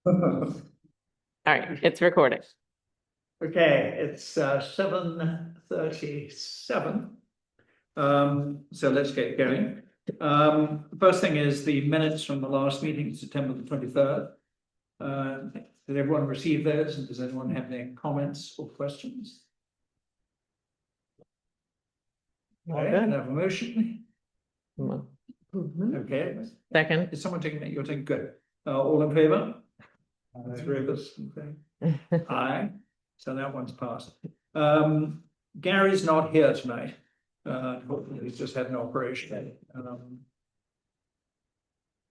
All right, it's recording. Okay, it's 7:37. So let's get going. The first thing is the minutes from the last meeting, September the 23rd. Did everyone receive those, and does anyone have any comments or questions? Okay, I have a motion. Okay, Second. is someone taking it? You're taking good. All in favor? Three of us. Okay. Aye. So that one's passed. Gary's not here tonight. Hopefully he's just had an operation.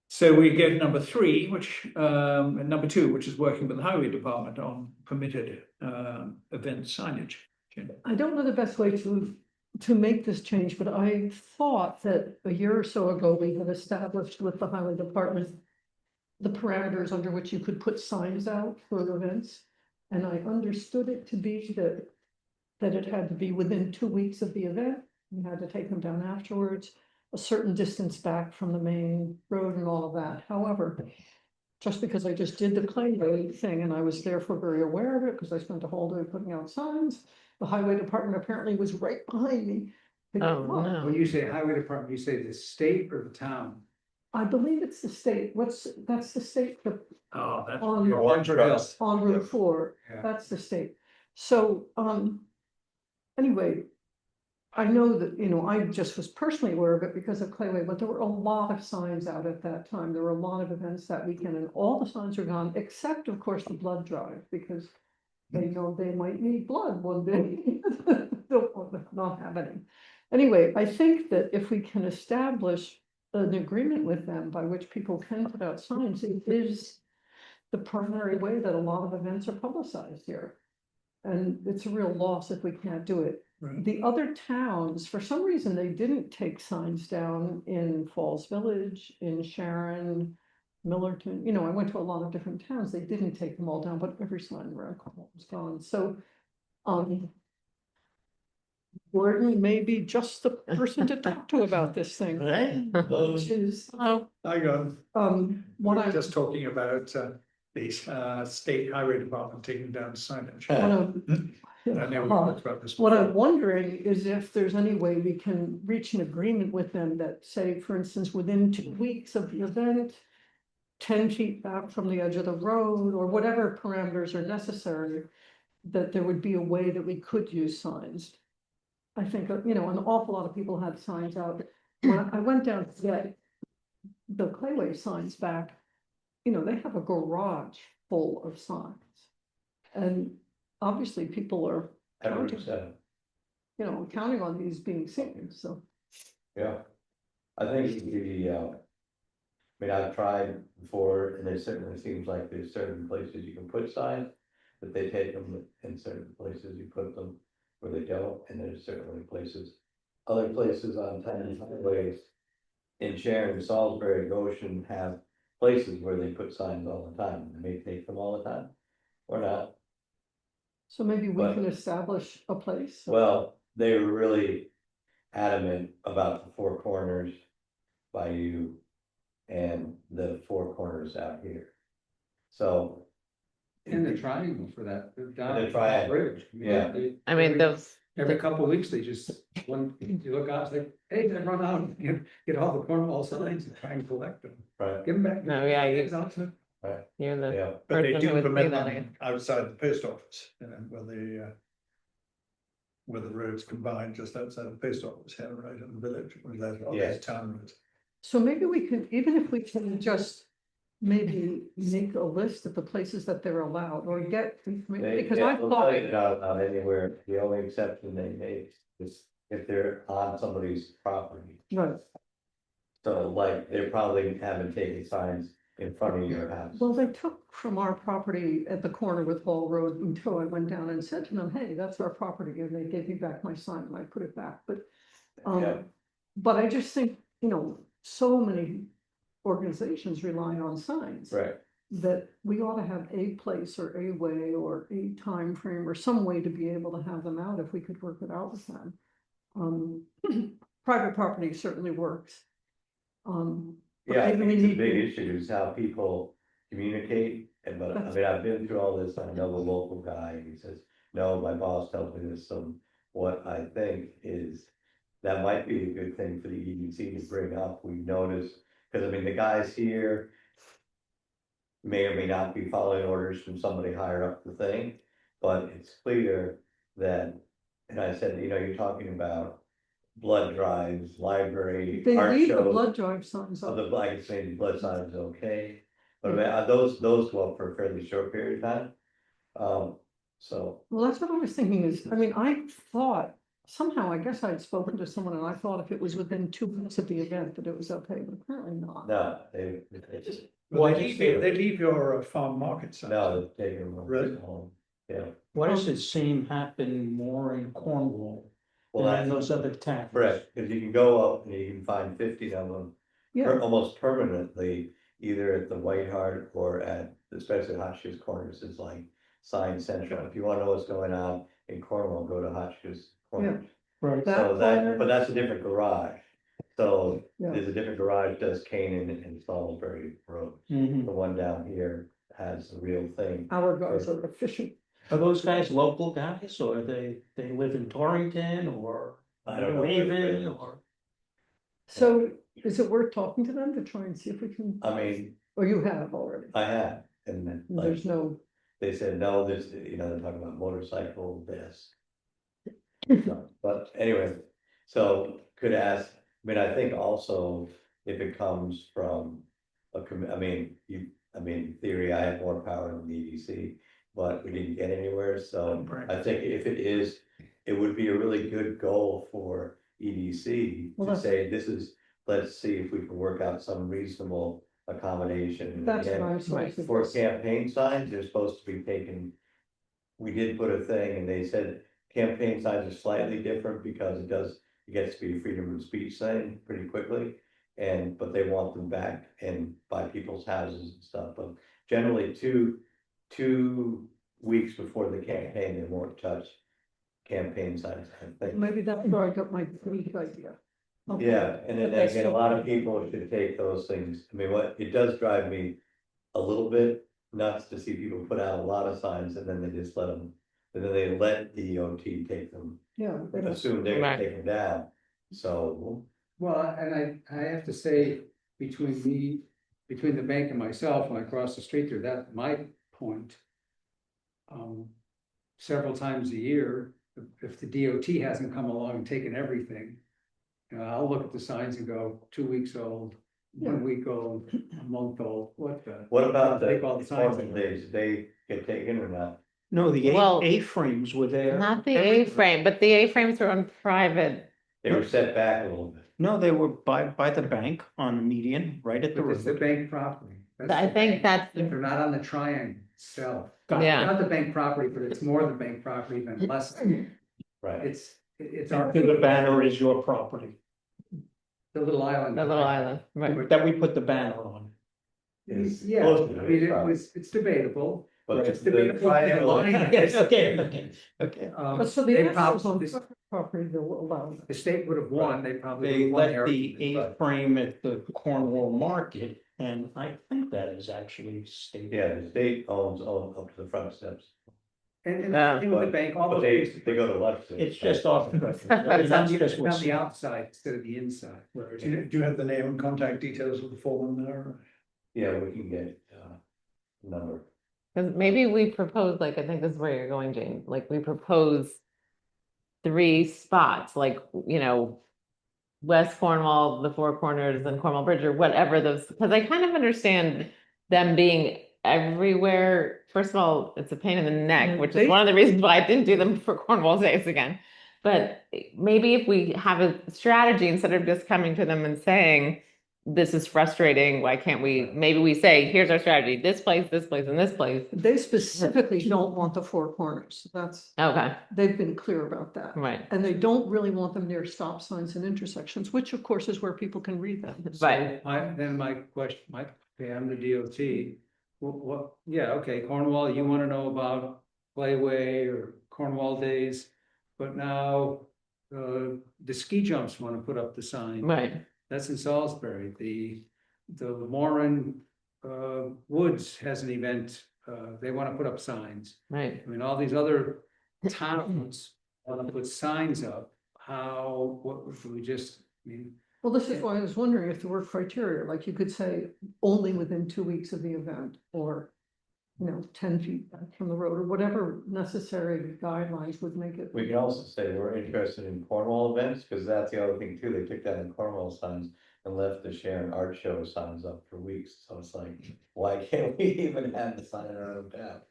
So we get number 3, which and number 2, which is working with the highway department on permitted event signage. I don't know the best way to make this change, but I thought that a year or so ago, we had established with the highway department the parameters under which you could put signs out for events. And I understood it to be that it had to be within 2 weeks of the event. You had to take them down afterwards, a certain distance back from the main road and all of that. However, just because I just did the Clayway thing and I was therefore very aware of it because I spent a whole day putting out signs, the highway department apparently was right behind me. Oh, no. When you say highway department, you say the state or the town? I believe it's the state. That's the state for Oh, that's on Orange Hills. on Route 4. Yeah. That's the state. So, anyway, I know that, I just was personally aware of it because of Clayway, but there were a lot of signs out at that time. There were a lot of events that weekend and all the signs are gone, except of course the blood drive, because they know they might need blood one day. Don't want to not have any. Anyway, I think that if we can establish an agreement with them by which people can put out signs, it is the primary way that a lot of events are publicized here. And it's a real loss if we can't do it. Right. The other towns, for some reason, they didn't take signs down in Falls Village, in Sharon, Millerton. I went to a lot of different towns. They didn't take them all down, but every sign around Cornwall was gone. So, Gordon may be just the person to talk to about this thing. Which is, Oh, I got. what I Just talking about the state highway department taking down signage. I know we talked about this. What I'm before. wondering is if there's any way we can reach an agreement with them that say, for instance, within 2 weeks of the event, 10 feet back from the edge of the road, or whatever parameters are necessary, that there would be a way that we could use signs. I think, an awful lot of people had signs out. When I went down to get the Clayway signs back, they have a garage full of signs. And obviously people are counting, counting on these being seen, so. Yeah, I think I've tried before, and it certainly seems like there's certain places you can put signs, but they take them in certain places, you put them where they don't, and there's certainly other places on tiny highways in Sharon, Salisbury, Goshen have places where they put signs all the time. They may take them all the time, or not. So maybe we can establish a place. Well, they were really adamant about the 4 corners by you and the 4 corners out here. So. And the triangle for that. The triangle, bridge. yeah. I mean, those. Every couple of weeks, they just, when you look out, it's like, hey, they run out and get all the Cornwall signs and try and collect them. Right. Give them back. No, yeah, Right. You're the Yeah. But they person who do would permit say that them again. outside the post office, where the roads combine just outside the post office here, right, in the village, where there's all Yeah. these town roads. So maybe we could, even if we can just maybe make a list of the places that they're allowed or get information, because I thought. Not anywhere, the only exception they make is if they're on somebody's property. Right. So like, they probably haven't taken signs in front of your house. Well, they took from our property at the corner with Hall Road until I went down and said to them, hey, that's our property, and they gave me back my sign and I put it back, but. Yeah. But I just think, so many organizations rely on signs. Right. That we ought to have a place or a way or a time frame or some way to be able to have them out if we could work it out with them. Private property certainly works. Yeah, I maybe think we it's a need big to- issue is how people communicate, and but I That's- mean, I've been through all this, I know the local guy, and he says, no, my boss tells me this, so. What I think is, that might be a good thing for the EDC to bring up, we noticed, cause I mean, the guys here. May or may not be following orders from somebody higher up the thing, but it's clear that, and I said, you know, you're talking about. Blood drives, library, They art leave the shows. blood drive signs Of up. the black, saying blood sign is okay, but I Yeah. mean, those go up for a fairly short period of time. So, Well, that's what I was thinking is, I mean, I thought, somehow, I guess I'd spoken to someone and I thought if it was within 2 minutes of the event that it was okay, but apparently not. no, they just, Why They does leave, they it, leave your farm market signs. no, they're taking them Really? home, yeah. why does it seem happen more in Cornwall Well, than in that's those other towns? correct, because you can go up and you can find 50 of them. Yeah, Almost permanently, either at the White Hart or at, especially Hotchkiss Corners is like Sign Central. If you wanna know what's going on in Cornwall, go to Hotchkiss Corners. Right. that So that, corner, but that's a different garage. So yeah, there's a different garage, does Canaan and Salisbury Road. Mhm. The one down here has the real thing. our guys are efficient. Are those guys local guys, or they live in Torrington, or I don't know. New Haven, or? So is it worth talking to them to try and see if we can, I mean, or you have already? I have, and then like, There's no, they said, no, there's, you know, they're talking about motorcycle, this. No, but anyway, so could ask, I mean, I think also if it comes from I mean, in theory, I have more power than the EDC, but we didn't get anywhere, so I think if it is, it would be a really good goal for EDC Well, to that's- say, this is, let's see if we can work out some reasonable accommodation. And that's what again, I'm supposed to. for campaign signs, they're supposed to be taken. We did put a thing and they said campaign signs are slightly different because it gets to be a freedom of speech thing pretty quickly. But they want them back and by people's houses and stuff, but generally 2 weeks before the campaign, they won't touch campaign signs, I think. Maybe that's where I got my Greek idea. Okay. Yeah, and then But that's again, a still- lot of people should take those things, I mean, it does drive me a little bit nuts to see people put out a lot of signs and then they just let them. And then they let DOT take them, Yeah. they don't- assume they're Right. gonna take them down, so. Well, and I have to say, between the bank and myself, when I cross the street there, that's my point. Several times a year, if the DOT hasn't come along and taken everything. I'll look at the signs and go, 2 weeks old, 1 week old, a month old, what the? What about the Take all the signs Cornwall away. days, they get taken or not? No, the Well, A-frames were there. Not the every- A-frame, but the A-frames were on private. They were set back a little bit. No, they were by the bank on the median, right at the But it's the river. bank property. That's I the think bank. that's, They're not on the triangle itself. Yeah. Not the bank property, but it's more the bank property than less. Right, It's our. After the banner is your property, The little island. the little island, right? that we put the banner on. It's Yeah, close I to mean, it, it's debatable. but it's the debatable. triangle. Yes, okay. Um, But so the they answer is on probably, private property, they'll allow that. the state would have won, they probably. They would've won let the argument, but- A-frame at the Cornwall market, and I think that is actually state. Yeah, the state owns up to the front steps, And Yeah. with the bank, all but those. they go to left. It's just off. It's That's on just the, what's- on the outside instead of the inside. Do you have the name and contact details of the foreman there? Yeah, we can get, number. Because maybe we propose, like, I think this is where you're going, Jane, like, we propose 3 spots, like, West Cornwall, the Four Corners and Cornwall Bridge or whatever those, because I kind of understand them being everywhere. First of all, it's a pain in the neck, which is one of the reasons why I didn't do them for Cornwall Days again. But maybe if we have a strategy, instead of just coming to them and saying, this is frustrating, why can't we, maybe we say, here's our strategy, this place, and this place. They specifically don't want the four corners. Okay, They've been clear about that. right, And they don't really want them near stop signs and intersections, which of course is where people can read them. right. Then my question, okay, I'm the DOT. Yeah, okay, Cornwall, you wanna know about Clayway or Cornwall Days, but now, the ski jumps wanna put up the sign. Right, That's in Salisbury, the the Warren, Woods has an event, they wanna put up signs. Right. I mean, all these other towns wanna put signs up, how, what, should we just, I mean, Well, this is why I was wondering if there were criteria, like you could say only within 2 weeks of the event, or, 10 feet back from the road, or whatever necessary guidelines would make it. We can also say we're interested in Cornwall events, because that's the other thing too, they took that in Cornwall signs and left the Sharon Art Show signs up for weeks, so it's like, why can't we even have the sign in our own town? I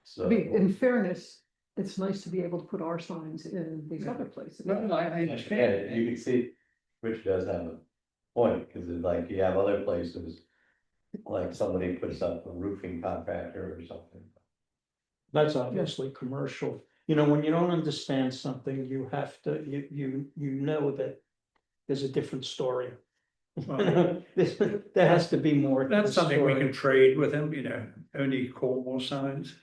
So, mean, in fairness, it's nice to be able to put our signs in these other places. no, I and understand. you can see, Rich does have a point, because it's like, you have other places, like somebody puts up a roofing contractor or something. That's obviously commercial. When you don't understand something, you have to, you know that there's a different story. Well, There has to be more. to the That's something we story. can trade with them, only Cornwall signs.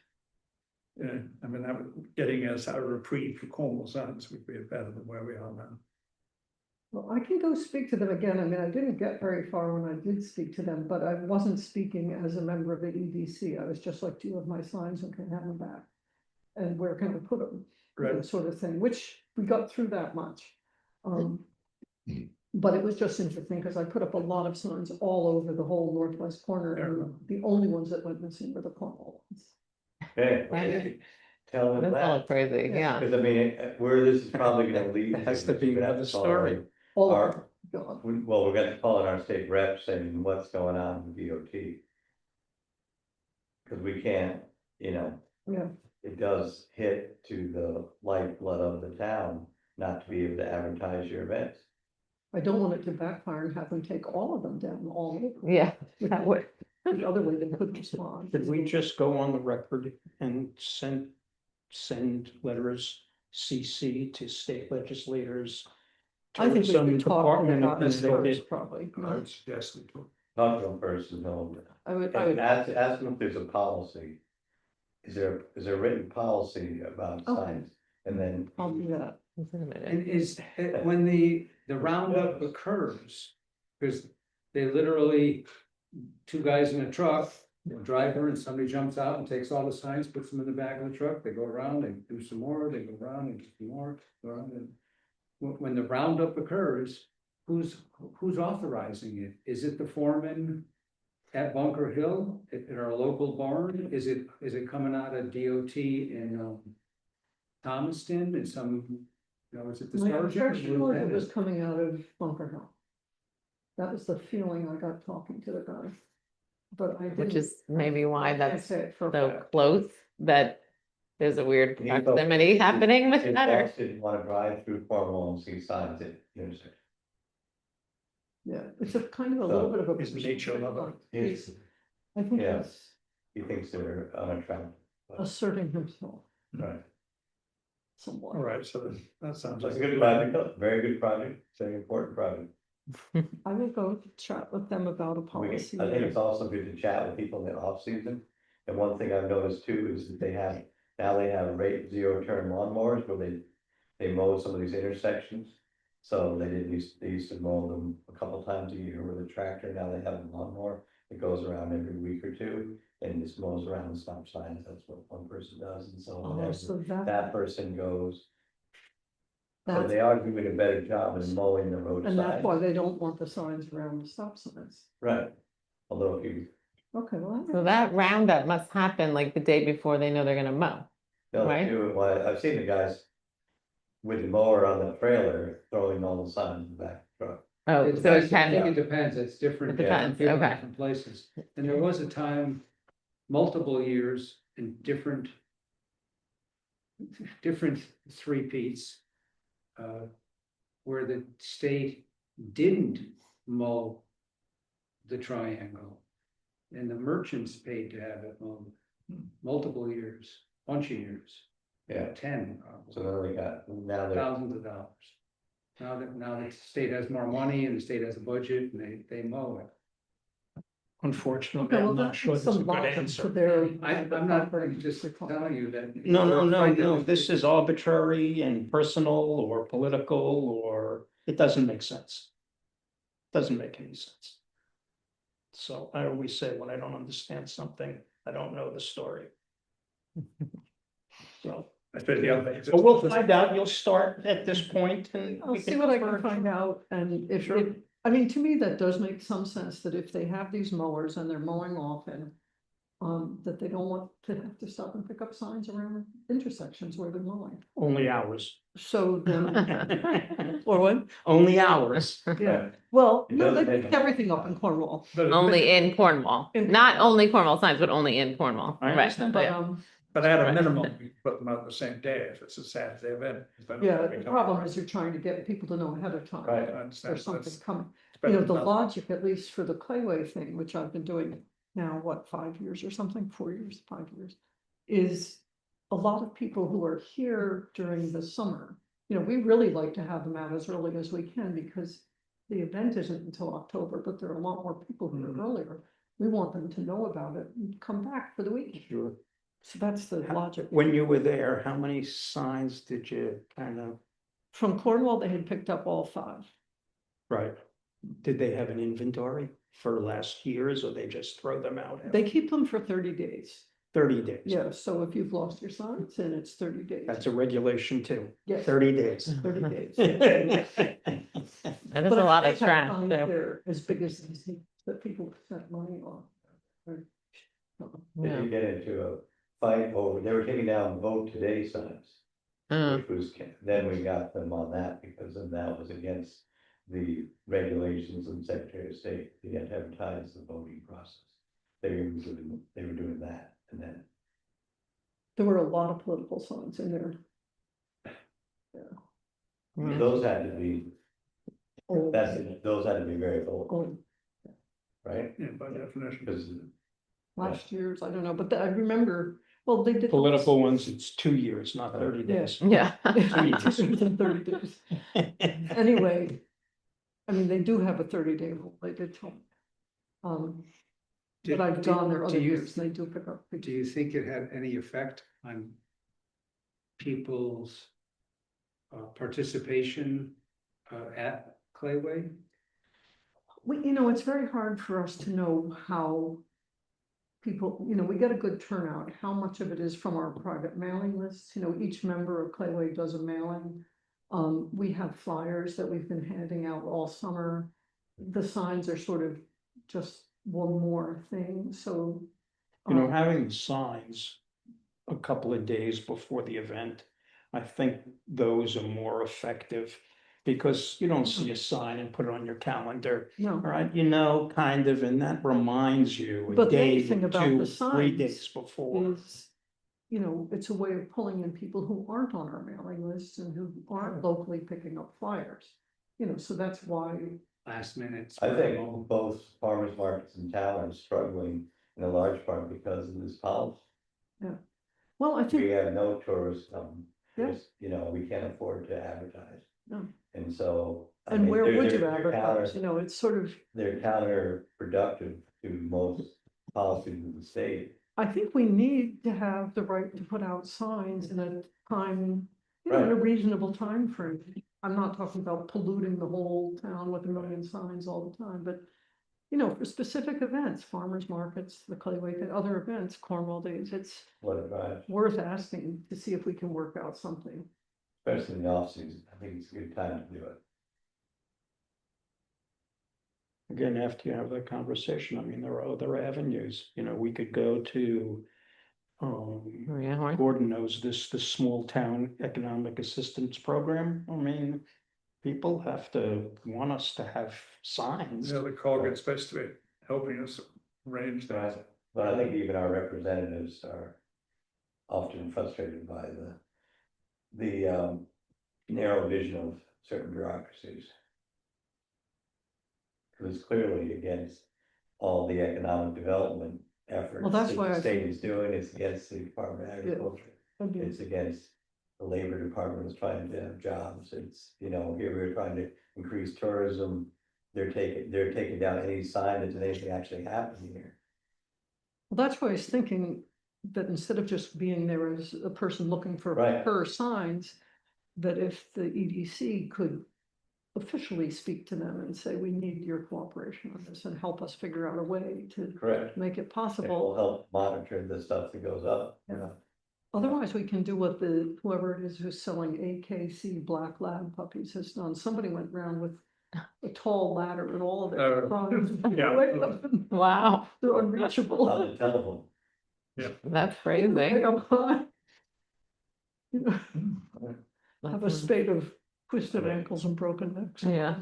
I mean, that would, getting us a reprieve for Cornwall signs would be better than where we are now. Well, I can go speak to them again. I mean, I didn't get very far when I did speak to them, but I wasn't speaking as a member of the EDC. I was just like, do you have my signs and can I have them back? And where can I put them? That sort of thing, which we got through that much. But it was just interesting because I put up a lot of signs all over the whole northwest corner, and the only ones that went missing were the Cornwall ones. Okay, Right. tell them That's all that, crazy, yeah. because I mean, where this is probably gonna lead. It has to is be we're gonna have another to call story. All Our- of them, gone. Well, we're gonna call it our state rep saying what's going on with DOT. Cause we can't, Yeah, it does hit to the lifeblood of the town, not to be able to advertise your events. I don't want it to backfire and have them take all of them down all over. Yeah, that would. The other way they could respond. Did we just go on the record and send letters CC to state legislators? I think we tourism should talk to department them of about this Connecticut? first, probably. I would suggest it. Talk to them first and tell them, I would, and ask them if there's a policy. Is there a written policy about Okay. signs? And then, I'll do that. And is, when the roundup occurs, because they literally, two guys in a truck, driver, and somebody jumps out and takes all the signs, puts them in the back of the truck, they go around, they do some more, they go around and do some more, go around and. When the roundup occurs, who's authorizing it? Is it the foreman at Bunker Hill, at our local barn? Is it coming out of DOT in, Thomaston and some, is it the My sergeant? impression was it was coming out of Bunker Hill. That was the feeling I got talking to the guy. But I didn't. Which is maybe why I can't that's say it for a so fact. close, that there's a weird He felt- proximity happening with his better. boss didn't wanna drive through Cornwall and see signs at intersection. Yeah, it's a kind of a little bit of a. He's a nature lover. He's- I think Yeah. he's He thinks they're unattractive. asserting himself Right. somewhat. All right, so that sounds It's like a good project, very good project, it's an important project. I will go chat with them about a I policy. think it's also good to chat with people in the off season. And one thing I've noticed too is that they have rate zero turn lawnmowers where they mow some of these intersections. So they used to mow them a couple times a year with a tractor, now they have a lawnmower that goes around every week or two. And just mows around the stop signs, that's what one person does, and so Oh, whenever so that person goes. So that's, they are doing a better job in mowing the road and that's why side, they don't want the signs around the stop signs. right? Although if you, Okay, well. So that roundup must happen like the day before they know they're gonna mow. they'll Right. do it, well, I've seen the guys. With the mower on the trailer, throwing all the signs in the back of the truck. Oh, It so it depends. I think can, it depends, it's different. It depends, people in okay. Different places, and there was a time, multiple years in different three-peats. Where the state didn't mow the triangle. And the merchants paid to have it mowed, multiple years, bunch of years. Yeah. 10, So then we got, now they're, thousands of dollars. Now that the state has more money and the state has a budget and they mow it. Unfortunately, Okay, well, I'm not that's sure that's a some good logic to answer. their. I'm not just telling you that. No, this is arbitrary and personal or political, or it doesn't make sense. Doesn't make any sense. So I always say, when I don't understand something, I don't know the story. So, I suppose the other thing is. but we'll find out, you'll start at this point and. I'll we see what I can confer. find out, and if, Sure. I mean, to me, that does make some sense, that if they have these mowers and they're mowing often. That they don't want to have to stop and pick up signs around intersections where they're mowing, Only hours. so then, or what? Only hours. Yeah, well, It no, they doesn't pick make- everything up in Cornwall, But Only in Cornwall, In not Cornwall. only Cornwall signs, but only in Cornwall, I right? understand, but, Yeah. But at a Right. minimum, we put them out the same day if it's a Saturday event. yeah, the problem is you're trying to get people to know ahead of time. Right. I understand. There's something That's coming. better You know, the than nothing. logic, at least for the Clayway thing, which I've been doing now, what, 5 years or something, 4 years, 5 years, is a lot of people who are here during the summer. You know, we really like to have them out as early as we can because the event isn't until October, but there are a lot more people who are earlier. We want them to know about it and come back for the week. Sure. So that's the logic. When you were there, how many signs did you kind of, From Cornwall, they had picked up all 5. right? Did they have an inventory for last year's, or they just throw them out? They keep them for 30 days. 30 days. Yeah, so if you've lost your signs, then it's 30 days. That's a regulation too, Yes, 30 days. 30 days. That is But a lot they of have trash. signs so, there as big as these things that people spent money on. Did yeah. you get into a fight over, they were taking down vote today signs, Mm. which was, then we got them on that because then that was against the regulations and Secretary of State, you had to advertise the voting process. They were doing that, and then, There were a lot of political signs in there. Mm. those had to be, Oh, those had to be very old, oh, right? Yeah, by definition. Because last year's, I don't know, but I remember, well, they did. Political ones, it's 2 years, not 30 Yeah. days. Yeah. 30 days. Anyway, I mean, they do have a 30-day rule, they did tell me. But I've gone there other Do you- years, and they do pick up. Do you think it had any effect on people's participation at Clayway? You know, it's very hard for us to know how people, you know, we get a good turnout. How much of it is from our private mailing lists? You know, each member of Clayway does a mailing. We have flyers that we've been handing out all summer. The signs are sort of just one more thing, so. You know, um, having the signs a couple of days before the event, I think those are more effective. Because you don't see a sign and put it on your calendar, No, all right, you know, kind of, and that reminds you a But the day, other thing about 2, the 3 signs days before. is, you know, it's a way of pulling in people who aren't on our mailing lists and who aren't locally picking up flyers. You know, so that's why, Last minute. I think both farmers markets in town are struggling in a large part because of this policy. well, I We think, have no tourists come, Yeah. because, you know, we can't afford to advertise. No. And so. I and mean, where they're- would you they're advertise, counter- you know, it's sort of, They're counterproductive to most policies of the state. I think we need to have the right to put out signs in a time, you know, in a reasonable time frame. I'm not talking about polluting the whole town with a million signs all the time, but, you know, for specific events, farmers markets, the Clayway, other events, Cornwall Days, it's What it drives, worth asking to see if we can work out something. especially in the off season. I think it's a good time to do it. Again, after you have that conversation, I mean, there are other avenues, you know, we could go to. Maria Horn. Gordon knows this, the small town economic assistance program, I mean. People have to want us to have signs. Yeah, the Colgate's supposed to be helping us arrange that. But I think even our representatives are often frustrated by the narrow vision of certain bureaucracies. It was clearly against all the economic development efforts. Well, that's that why the I state think- is doing, it's against the Department of Agriculture, it's against the Labor Department is trying to have jobs, it's, you know, here we're trying to increase tourism. They're taking down any sign that there's anything actually happening here. Well, that's why I was thinking that instead of just being there as a person looking for Right. her signs, that if the EDC could officially speak to them and say, we need your cooperation on this and help us figure out a way to Correct. make it It will possible. help monitor the stuff that goes up, you know. Otherwise, we can do what whoever it is who's selling AKC black lab puppies has done. Somebody went around with a tall ladder and all of their signs. yeah. Wow, They're unreachable. On the telephone. that's crazy. Way up high. You know, have a That's- spate of twisted ankles and broken necks. Yeah.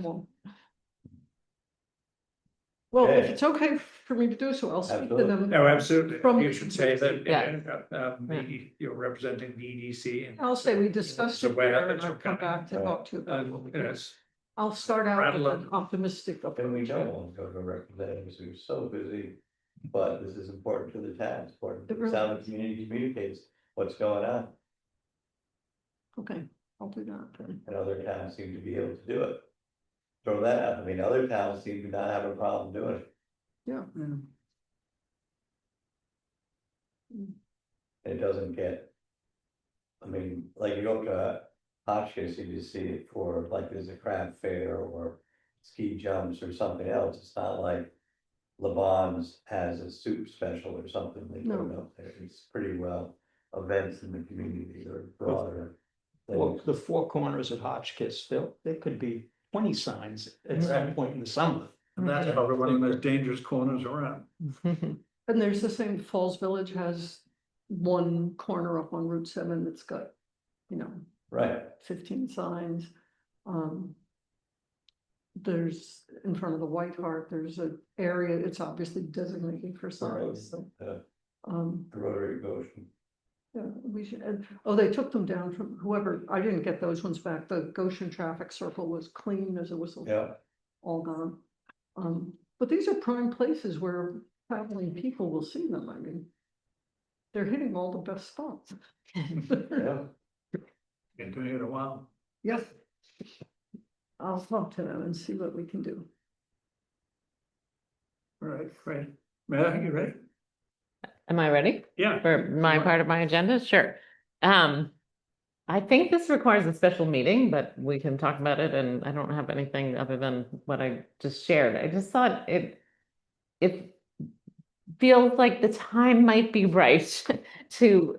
Well, if Okay. it's okay for me to do so, I'll speak to Absolutely. them. No, absolutely. From- You should say that, Yeah. you're representing the EDC and. I'll say we discussed So it where here that and I'll is come okay. back to talk to you about what we can. Yes, I'll start out with Rattle an optimistic And we approach. don't want to go to representatives who are so busy, but this is important to the town, it's important to It the really town, the is. community communicates what's going on. Okay, I'll do that then. And other towns seem to be able to do it. Throw that out, I mean, other towns seem to not have a problem doing it. Yeah. It doesn't get. I mean, like you go to Hotchkiss, you just see it for, like, there's a craft fair or ski jumps or something else, it's not like. LeBon's has a soup special or something, they put it up there, it's pretty well events in the community or broader. Well, things. the four corners at Hotchkiss, there could be 20 signs at some point in the summer. and that's probably one of the most dangerous corners around. And there's the same, Falls Village has one corner up on Route 7 that's got, you know, Right, 15 signs. There's, in front of the White Hart, there's an area, it's obviously designated for signs, so. the The Rotary Goshen, Yeah, we should, they took them down from whoever, I didn't get those ones back, the Goshen traffic circle was clean as a whistle. yeah, All gone. But these are prime places where traveling people will see them, I mean. They're hitting all the best spots. yeah. Been doing it a while. Yes. I'll talk to them and see what we can do. All right, great. Mary, you ready? Am I ready Yeah. for my part of my agenda? Sure. I think this requires a special meeting, but we can talk about it, and I don't have anything other than what I just shared. I just thought it feels like the time might be right to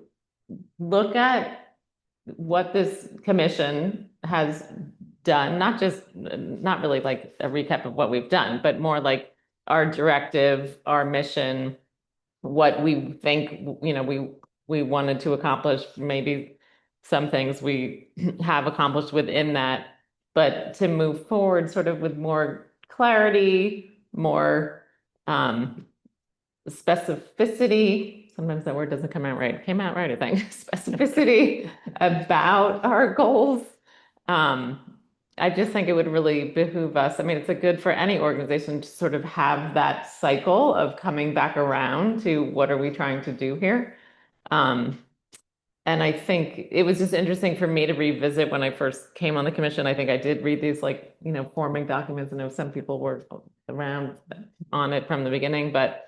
look at what this commission has done, not really like a recap of what we've done, but more like our directive, our mission, what we think, we wanted to accomplish, maybe some things we have accomplished within that, but to move forward sort of with more clarity, more specificity. Sometimes that word doesn't come out right. It came out right, I think. Specificity about our goals. I just think it would really behoove us. I mean, it's good for any organization to sort of have that cycle of coming back around to what are we trying to do here. And I think it was just interesting for me to revisit when I first came on the commission. I think I did read these forming documents. I know some people were around on it from the beginning, but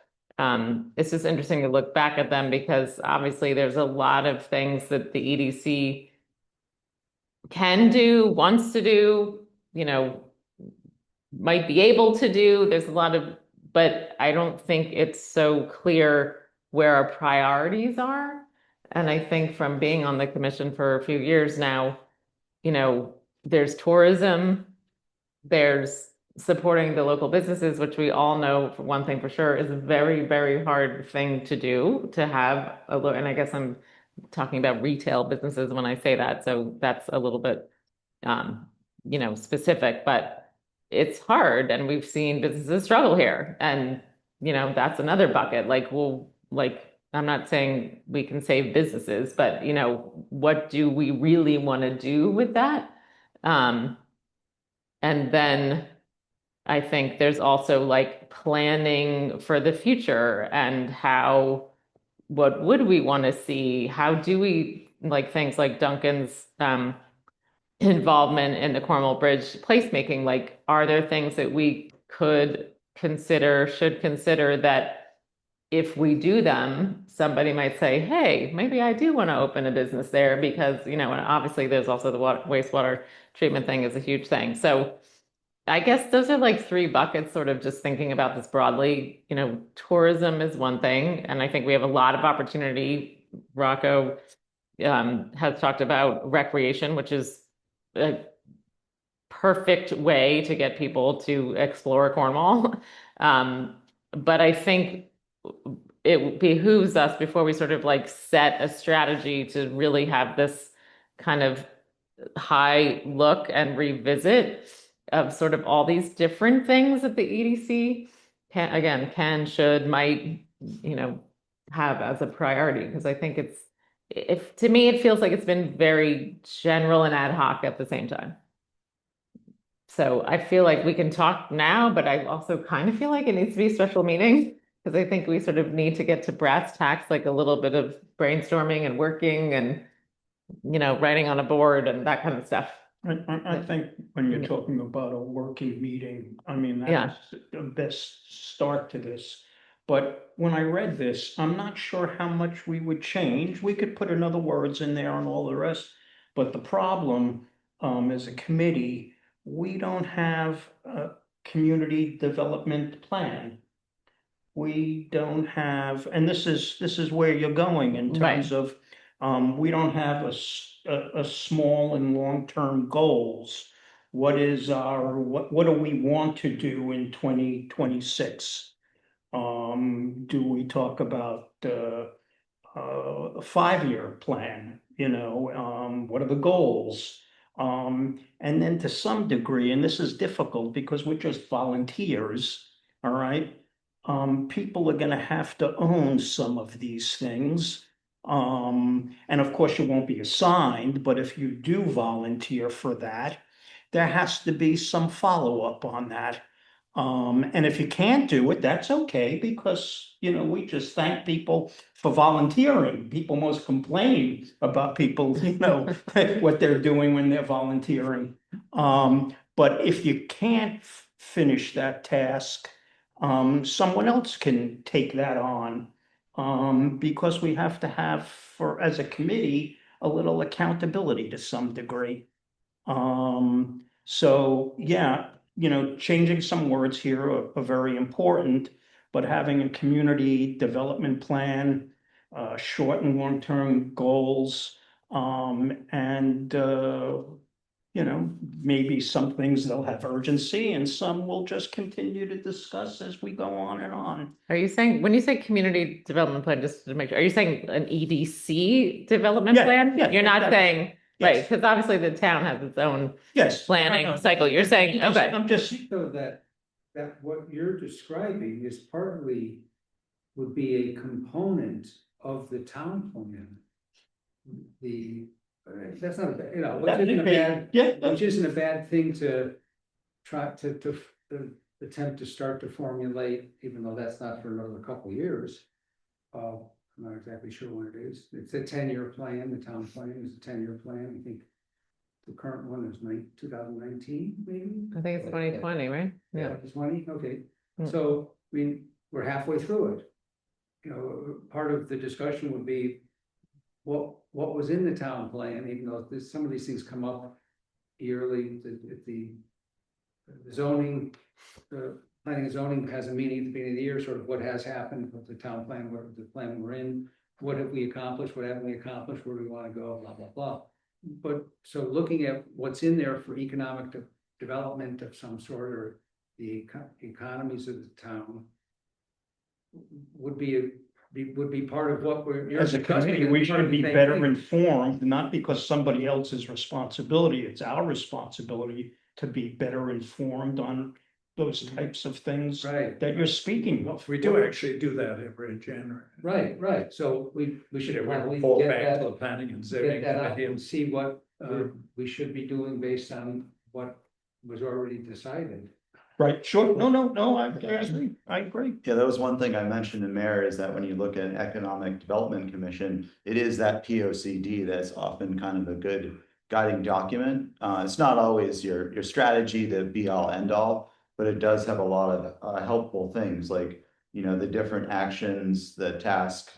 it's just interesting to look back at them because obviously there's a lot of things that the EDC can do, wants to do, might be able to do. There's a lot of, but I don't think it's so clear where our priorities are. And I think from being on the commission for a few years now, there's tourism, there's supporting the local businesses, which we all know, for one thing for sure, is a very, very hard thing to do, to have and I guess I'm talking about retail businesses when I say that, so that's a little bit specific, but it's hard, and we've seen businesses struggle here, and that's another bucket. I'm not saying we can save businesses, but what do we really want to do with that? And then I think there's also planning for the future and what would we want to see? How do we things like Duncan's involvement in the Cornwall Bridge placemaking? Are there things that we should consider that if we do them, somebody might say, hey, maybe I do want to open a business there because, and obviously there's also the wastewater treatment thing is a huge thing. So I guess those are like three buckets, sort of just thinking about this broadly. Tourism is one thing, and I think we have a lot of opportunity. Rocco has talked about recreation, which is a perfect way to get people to explore Cornwall. But I think it behooves us before we sort of like set a strategy to really have this kind of high look and revisit of sort of all these different things that the EDC can, should, might, have as a priority. Because I think if to me, it feels like it's been very general and ad hoc at the same time. So I feel like we can talk now, but I also kind of feel like it needs to be a special meeting because I think we sort of need to get to brass tacks, like a little bit of brainstorming and working and, writing on a board and that kind of stuff. I think when you're talking about a working meeting, I mean, Yeah. that's the best start to this. But when I read this, I'm not sure how much we would change. We could put another words in there and all the rest. But the problem, as a committee, we don't have a community development plan. We don't have, and this is where you're going in terms of, we don't have a small and long-term goals. What do we want to do in 2026? Do we talk about a 5-year plan? What are the goals? And then to some degree, and this is difficult because we're just volunteers, all right? People are gonna have to own some of these things. And of course you won't be assigned, but if you do volunteer for that, there has to be some follow-up on that. And if you can't do it, that's okay, because, we just thank people for volunteering. People most complain about people, what they're doing when they're volunteering. But if you can't finish that task, someone else can take that on. Because we have to have, as a committee, a little accountability to some degree. So yeah, changing some words here are very important, but having a community development plan, short and long-term goals, and maybe some things they'll have urgency and some we'll just continue to discuss as we go on and on. Are you saying, when you say community development plan, just to make sure, are you saying an EDC development Yeah, plan? yeah, You're not exactly. saying, right, because obviously the town has its own Yes. planning cycle. You're saying, okay. I'm just, So that what you're describing is partly would be a component of the town plan. That's not, which isn't a bad thing to try to attempt to start to formulate, even though that's not for another couple of years. I'm not exactly sure when it is. It's a 10-year plan. The town plan is a 10-year plan. I think the current one is 2019, maybe? I think it's 2020, right? Yeah. 20, okay. Mm. So, we're halfway through it. Part of the discussion would be what was in the town plan, even though some of these things come up yearly, the zoning, the planning and zoning has a meeting at the beginning of the year, sort of what has happened with the town plan, where the plan we're in, what have we accomplished, what haven't we accomplished, where do we want to go, blah, blah, blah. But so looking at what's in there for economic development of some sort, or the economies of the town would be part of what you're as a discussing. committee, we should be better informed, not because somebody else's responsibility, it's our responsibility to be better informed on those types of things Right. that you're speaking of. We do actually do that every January. Right. So we should probably Fall get back to that, the planning and get zoning that out committee and and see what we should be doing based on what was already decided. Right, sure, no, I agree. Yeah, that was one thing I mentioned in Mayor, is that when you look at Economic Development Commission, it is that POCD that's often kind of a good guiding document. It's not always your strategy, the be all end all, but it does have a lot of helpful things like you know, the different actions, the task,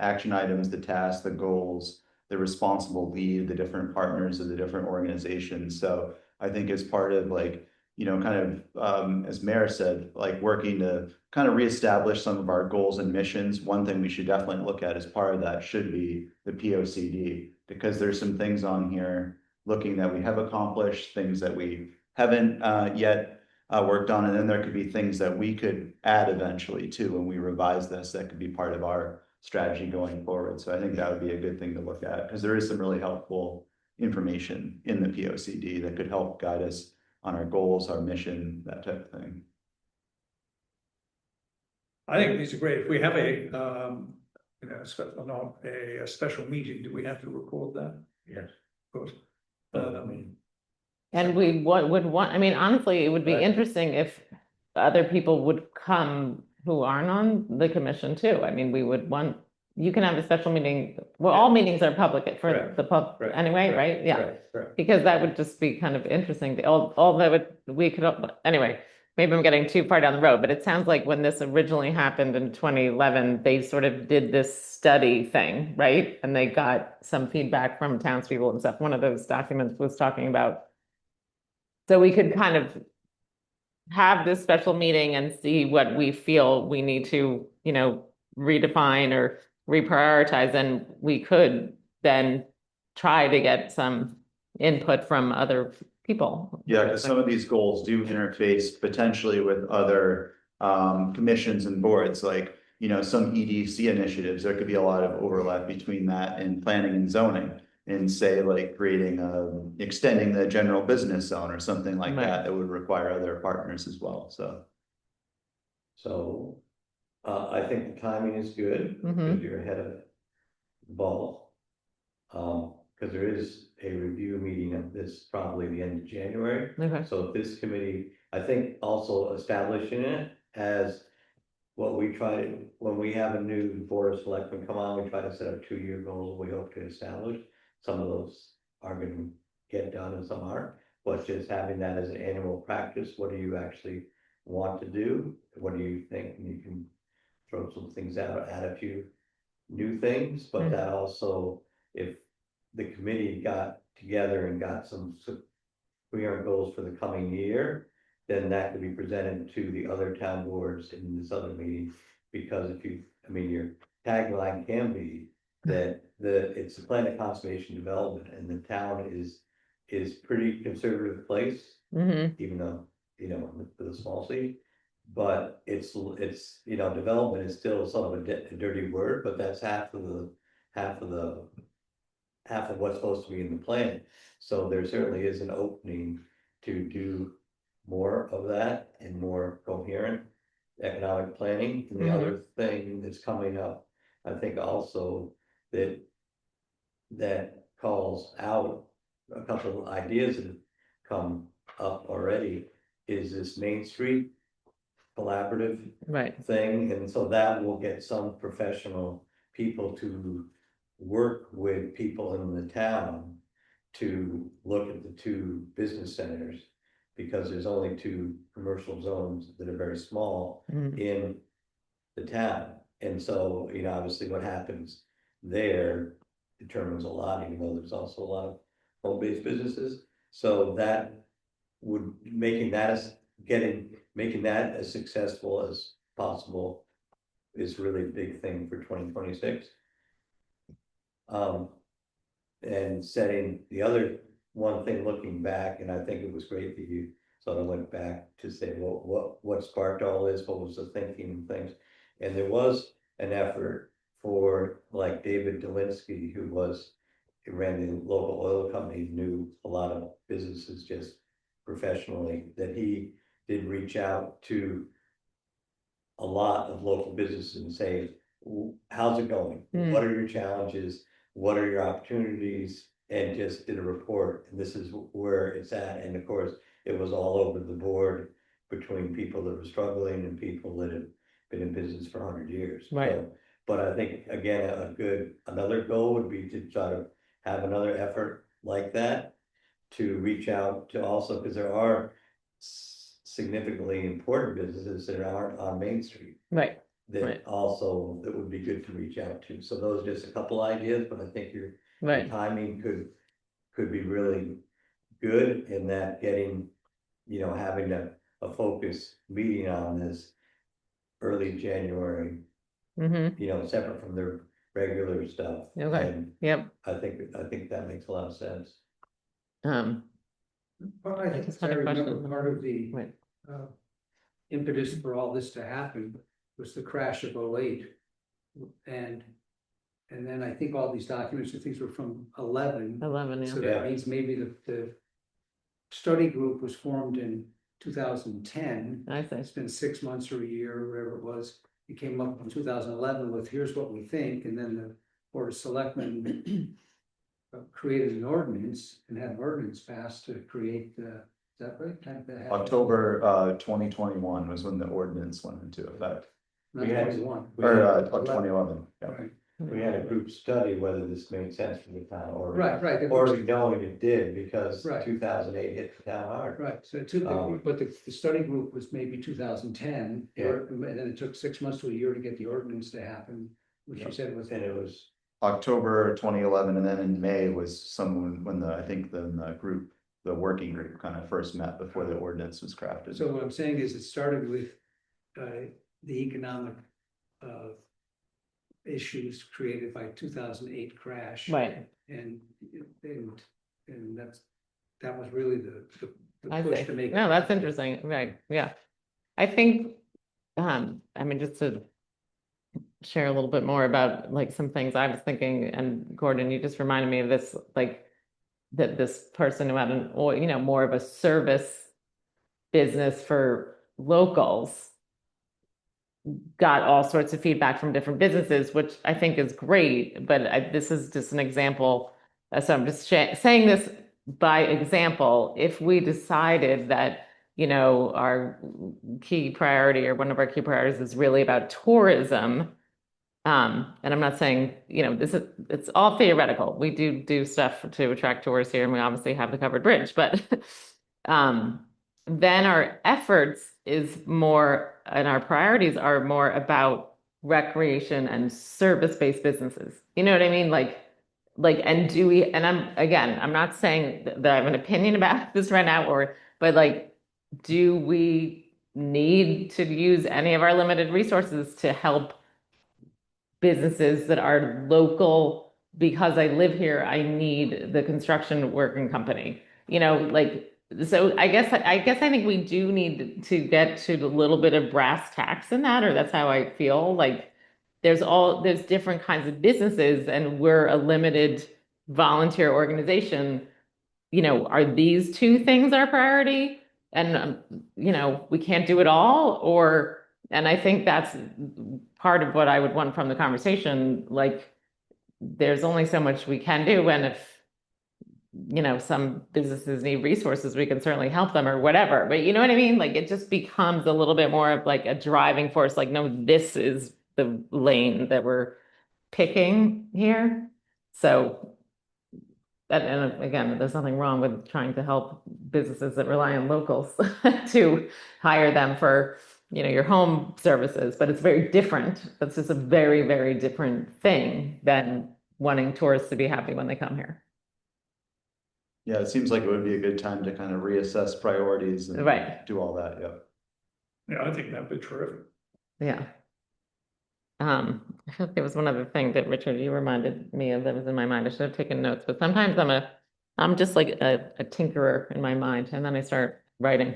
action items, the tasks, the goals, the responsible lead, the different partners of the different organizations. So I think as part of like, you know, kind of, as Mayor said, like working to kind of reestablish some of our goals and missions, one thing we should definitely look at as part of that should be the POCD, because there's some things on here looking that we have accomplished, things that we haven't yet worked on, and then there could be things that we could add eventually too when we revise this that could be part of our strategy going forward. So I think that would be a good thing to look at, because there is some really helpful information in the POCD that could help guide us on our goals, our mission, that type of thing. I think these are great. If we have a, you know, a special meeting, do we have to record that? Yes. Of course. And we would want, I mean, honestly, it would be Right. interesting if other people would come who aren't on the commission too. I mean, we would want, you can have a special meeting, well, all meetings are public for Correct. the pub Correct. anyway, Correct. right? Yeah. Correct. Because that would just be kind of interesting, all that would, we could, anyway, maybe I'm getting too far down the road, but it sounds like when this originally happened in 2011, they sort of did this study thing, right? And they got some feedback from townspeople and stuff. One of those documents was talking about, so we could kind of have this special meeting and see what we feel we need to, you know, redefine or reprioritize, and we could then try to get some input from other people. Yeah, because some of these goals do interface potentially with other commissions and boards, like, you know, some EDC initiatives, there could be a lot of overlap between that and planning and zoning. And say like creating extending the general business zone or something like Right. that would require other partners as well, so. So, I think the timing is good, Mhm. because you're ahead of the ball. Because there is a review meeting of this probably the end of January. Okay. So this committee, I think also establishing it as what we try, when we have a new board of selectmen come on, we try to set up 2-year goals we hope to establish. Some of those are gonna get done and some aren't, but just having that as an annual practice, what do you actually want to do? What do you think? And you can throw some things out, add a few new things, but that also, if the committee got together and got some clear goals for the coming year, then that could be presented to the other town boards in this other meeting. Because if you, I mean, your tagline can be that it's a plan of conservation development, and the town is pretty conservative place, even though, you know, with a small c. But it's, you know, development is still sort of a dirty word, but that's half of what's supposed to be in the plan. So there certainly is an opening to do more of that and more coherent economic planning. And the other thing that's coming up, I think also that calls out a couple of ideas that have come up already, is this Main Street collaborative Right. thing. And so that will get some professional people to work with people in the town to look at the 2 business centers, because there's only 2 commercial zones that are very small in the town. And so, you know, obviously what happens there determines a lot, even though there's also a lot of home-based businesses. So that would, making that as successful as possible is really a big thing for 2026. And setting the other one thing, looking back, and I think it was great that you sort of went back to say, well, what sparked all this, what was the thinking and things. And there was an effort for, like, David Delinsky, who ran the local oil company, knew a lot of businesses just professionally, that he did reach out to a lot of local businesses and say, how's it going? What are your challenges? What are your opportunities? And just did a report, and this is where it's at. And of course, it was all over the board between people that were struggling and people that have been in business for 100 years. Right. So, but I think, again, another goal would be to try to have another effort like that, to reach out to also, because there are significantly important businesses that aren't on Main Street. Right, That Right. also, that would be good to reach out to. So those are just a couple ideas, but I think your right, timing could be really good in that getting, having a focus meeting on this early January, separate from their regular stuff. Okay. And yep, I think that makes a lot of sense. um, Well, I I think just I had a remember question. part of the Right. impetus for all this to happen was the crash of '08. And then I think all these documents and things were from 11. 11, So yeah, that means maybe the study group was formed in 2010. I see, It's been 6 months or a year, or whatever it was. It came up in 2011 with, here's what we think, and then the Board of Selectmen created an ordinance and had an ordinance passed to create the, is that right? That happened? October 2021 was when the ordinance went into effect, Not We had- 21. We or had- 2011, yeah. Right, We had a group study whether this made sense for the town or. right. the- Already knowing it did because Right. 2008 hit the town hard. Right, so it took, but the study group was maybe 2010. Yeah. And then it took 6 months to a year to get the ordinance to happen, which you said was. And it was, October 2011, and then in May was someone when I think the group, the working group kind of first met before the ordinance was crafted. So what I'm saying is it started with the economic issues created by 2008 crash. right, And that was really the I push see, to make. no, that's interesting, right, yeah. I think, I mean, just to share a little bit more about like some things I was thinking, and Gordon, you just reminded me of this, like, that this person who had more of a service business for locals got all sorts of feedback from different businesses, which I think is great, but this is just an example. So I'm just saying this by example. If we decided that, our key priority or one of our key priorities is really about tourism, and I'm not saying, it's all theoretical. We do stuff to attract tourists here, and we obviously have the covered bridge, but then our efforts is more, and our priorities are more about recreation and service-based businesses. You know what I mean? Like, and I'm not saying that I have an opinion about this right now, but like, do we need to use any of our limited resources to help businesses that are local? Because I live here, I need the construction working company, so I guess I think we do need to get to the little bit of brass tacks in that, or that's how I feel. Like there's different kinds of businesses, and we're a limited volunteer organization. Are these two things our priority? And we can't do it all, and I think that's part of what I would want from the conversation. Like, there's only so much we can do, and if some businesses need resources, we can certainly help them or whatever. But you know what I mean? Like, it just becomes a little bit more of like a driving force. Like, no, this is the lane that we're picking here. So that, and again, there's nothing wrong with trying to help businesses that rely on locals to hire them for, your home services, but it's very different. That's just a very, very different thing than wanting tourists to be happy when they come here. Yeah, it seems like it would be a good time to kind of reassess priorities and Right. do all that, yeah. yeah, I think that'd be terrific. Yeah. I think there was one other thing that Richard, you reminded me of that was in my mind. I should have taken notes, but sometimes I'm just like a tinkerer in my mind, and then I start writing.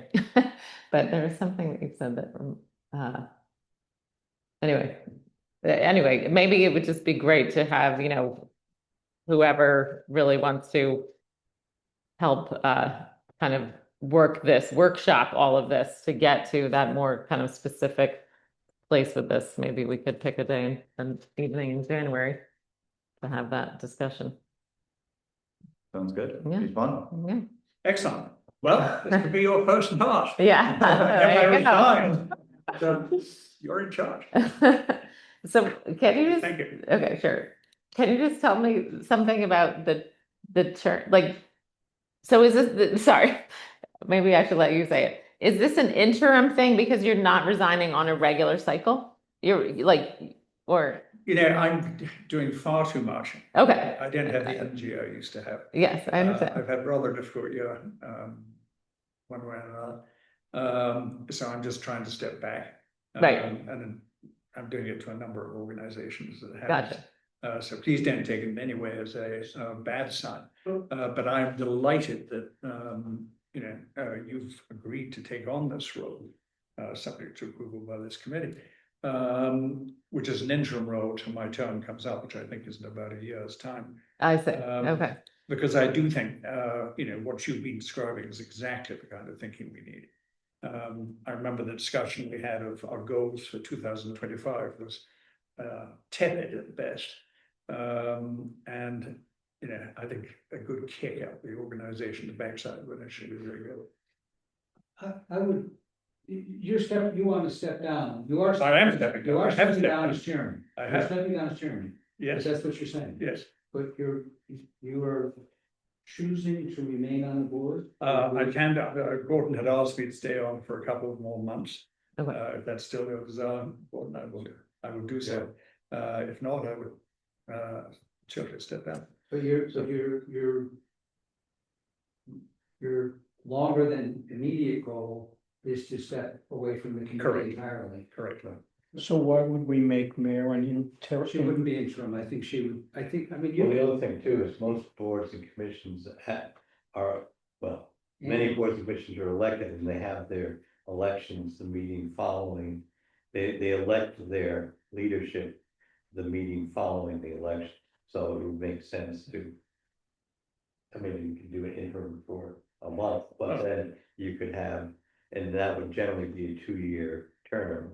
But there was something that you said that, anyway, maybe it would just be great to have, whoever really wants to help kind of workshop all of this to get to that more kind of specific place with this. Maybe we could pick a day and evening in January to have that discussion. Sounds good. Yeah. Be fun. Yeah. Excellent. Well, this could be your first part. Yeah. There you go. So you're in charge. So can you just, Thank you. okay, sure. Can you just tell me something about the term, like, so is this, sorry, maybe I should let you say it. Is this an interim thing because you're not resigning on a regular cycle? You're like, or, You know, I'm doing far too much. okay, I don't have the energy I used to have. yes, I understand. I've had rather difficult year, one way or another. So I'm just trying to step back. Right. And I'm doing it to a number of organizations that have. Gotcha. So please don't take it in any way as a bad sign. But I'm delighted that, you know, you've agreed to take on this role, subject to approval by this committee. Which is an interim role till my term comes up, which I think is in about a year's time. I see, okay, Because I do think, you know, what you've been describing is exactly the kind of thinking we need. I remember the discussion we had of our goals for 2025 was tepid at best. And, you know, I think a good kick up the organization, the backside would actually be very good. I would, you want to step down, you are. I am stepping down. You I are have stepping stepped down down. as chairman. I You're have, stepping down as chairman, yes, that's what you're saying. yes. But you are choosing to remain on the board? I can, Gordon had asked me to stay on for a couple of more months. okay. If that's still your desire, Gordon, I will do so. If not, I would, certainly step down. But your longer than immediate goal is to step away from the Correct. committee entirely. Correct. So why would we make Mayor an interim? She wouldn't be interim, I think she would, I mean, Well, the you. other thing too is most boards and commissions are, well, many boards and commissions are elected and they have their elections, the meeting following. They elect their leadership, the meeting following the election, so it would make sense to. I mean, you can do an interim for a month, but then you could have, and that would generally be a 2-year term.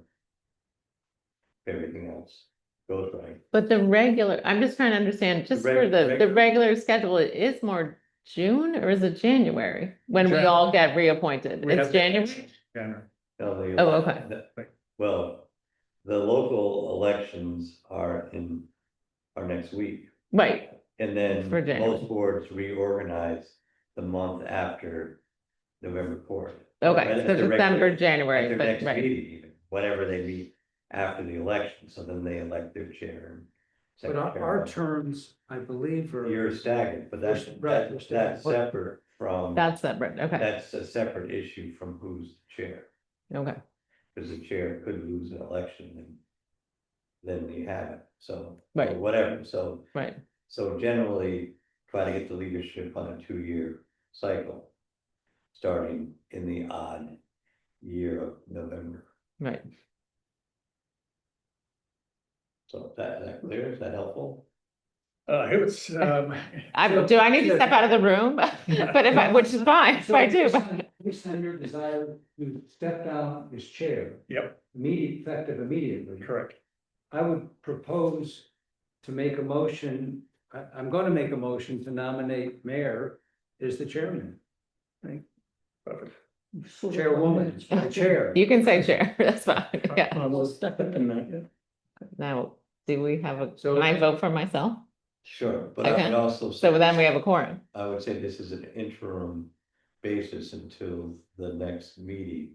If everything else goes right. But the regular, I'm just trying to understand, just for the regular- regular schedule, it is more June or is it January? When we all get reappointed, We it's have- January? January. No, Oh, okay. Well, the local elections are next week, Right, and then For January. most boards reorganize the month after November 4th. okay, At so their December, regular- At January, their but next right, meeting, even, whenever they meet after the election, so then they elect their chair and But our secretary. terms, I believe, are. You're staggered, but that's, Right, that's separate from, that's separate, okay, that's a separate issue from who's chair. okay, Because the chair could lose an election and then you have it, so, or Right. whatever, so. right, So generally, try to get the leadership on a 2-year cycle. Starting in the odd year of November, right. so is that clear, is that helpful? I hope it's, Do I need to step out of the room? But if I, which is fine, if I do, but, Based on your desire to step down as chair, yep, effective immediately. correct. I would propose to make a motion, I'm gonna make a motion to nominate mayor as the chairman. Perfect. Chairwoman, the chair. you can say chair, that's fine, yeah. I will step in that. Now, do we have a, So- can I vote for myself? Sure, but I Okay. would also. So say- then we have a quorum, I would say this is an interim basis until the next meeting.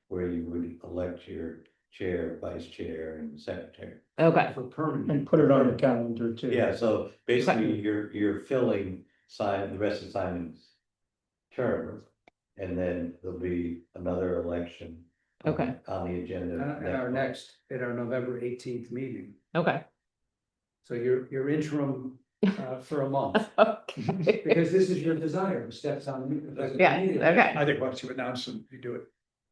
Where you would elect your chair, vice chair and secretary. okay, For permanent. And put it on the calendar too. Yeah, so basically you're filling the rest of Simon's term. And then there'll be another election. Okay. On the agenda. At our November 18th meeting. okay. So you're interim for a month, Okay. because this is your desire, to step down. Yeah, okay, I think once you announce it, you do it.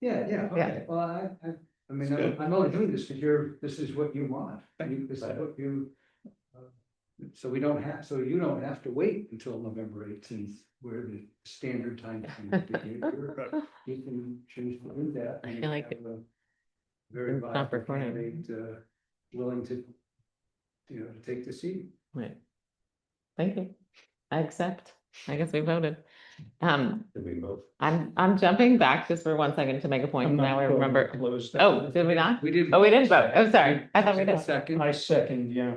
Yeah, okay, well, I mean, I'm only doing this because this is what you want. This is what you. So you don't have to wait until November 18th, where the standard time. You can choose to do that. I feel like and have a Very it's not viable recording. candidate, willing to, to take the seat. right. Thank you, I accept, I guess we voted. Did we vote? I'm jumping back just for 1 second to make a point, I'm not now I voting to remember. close that. Oh, did we not? We did. Oh, we didn't vote, oh, sorry, I thought we did. Second. I second, yeah.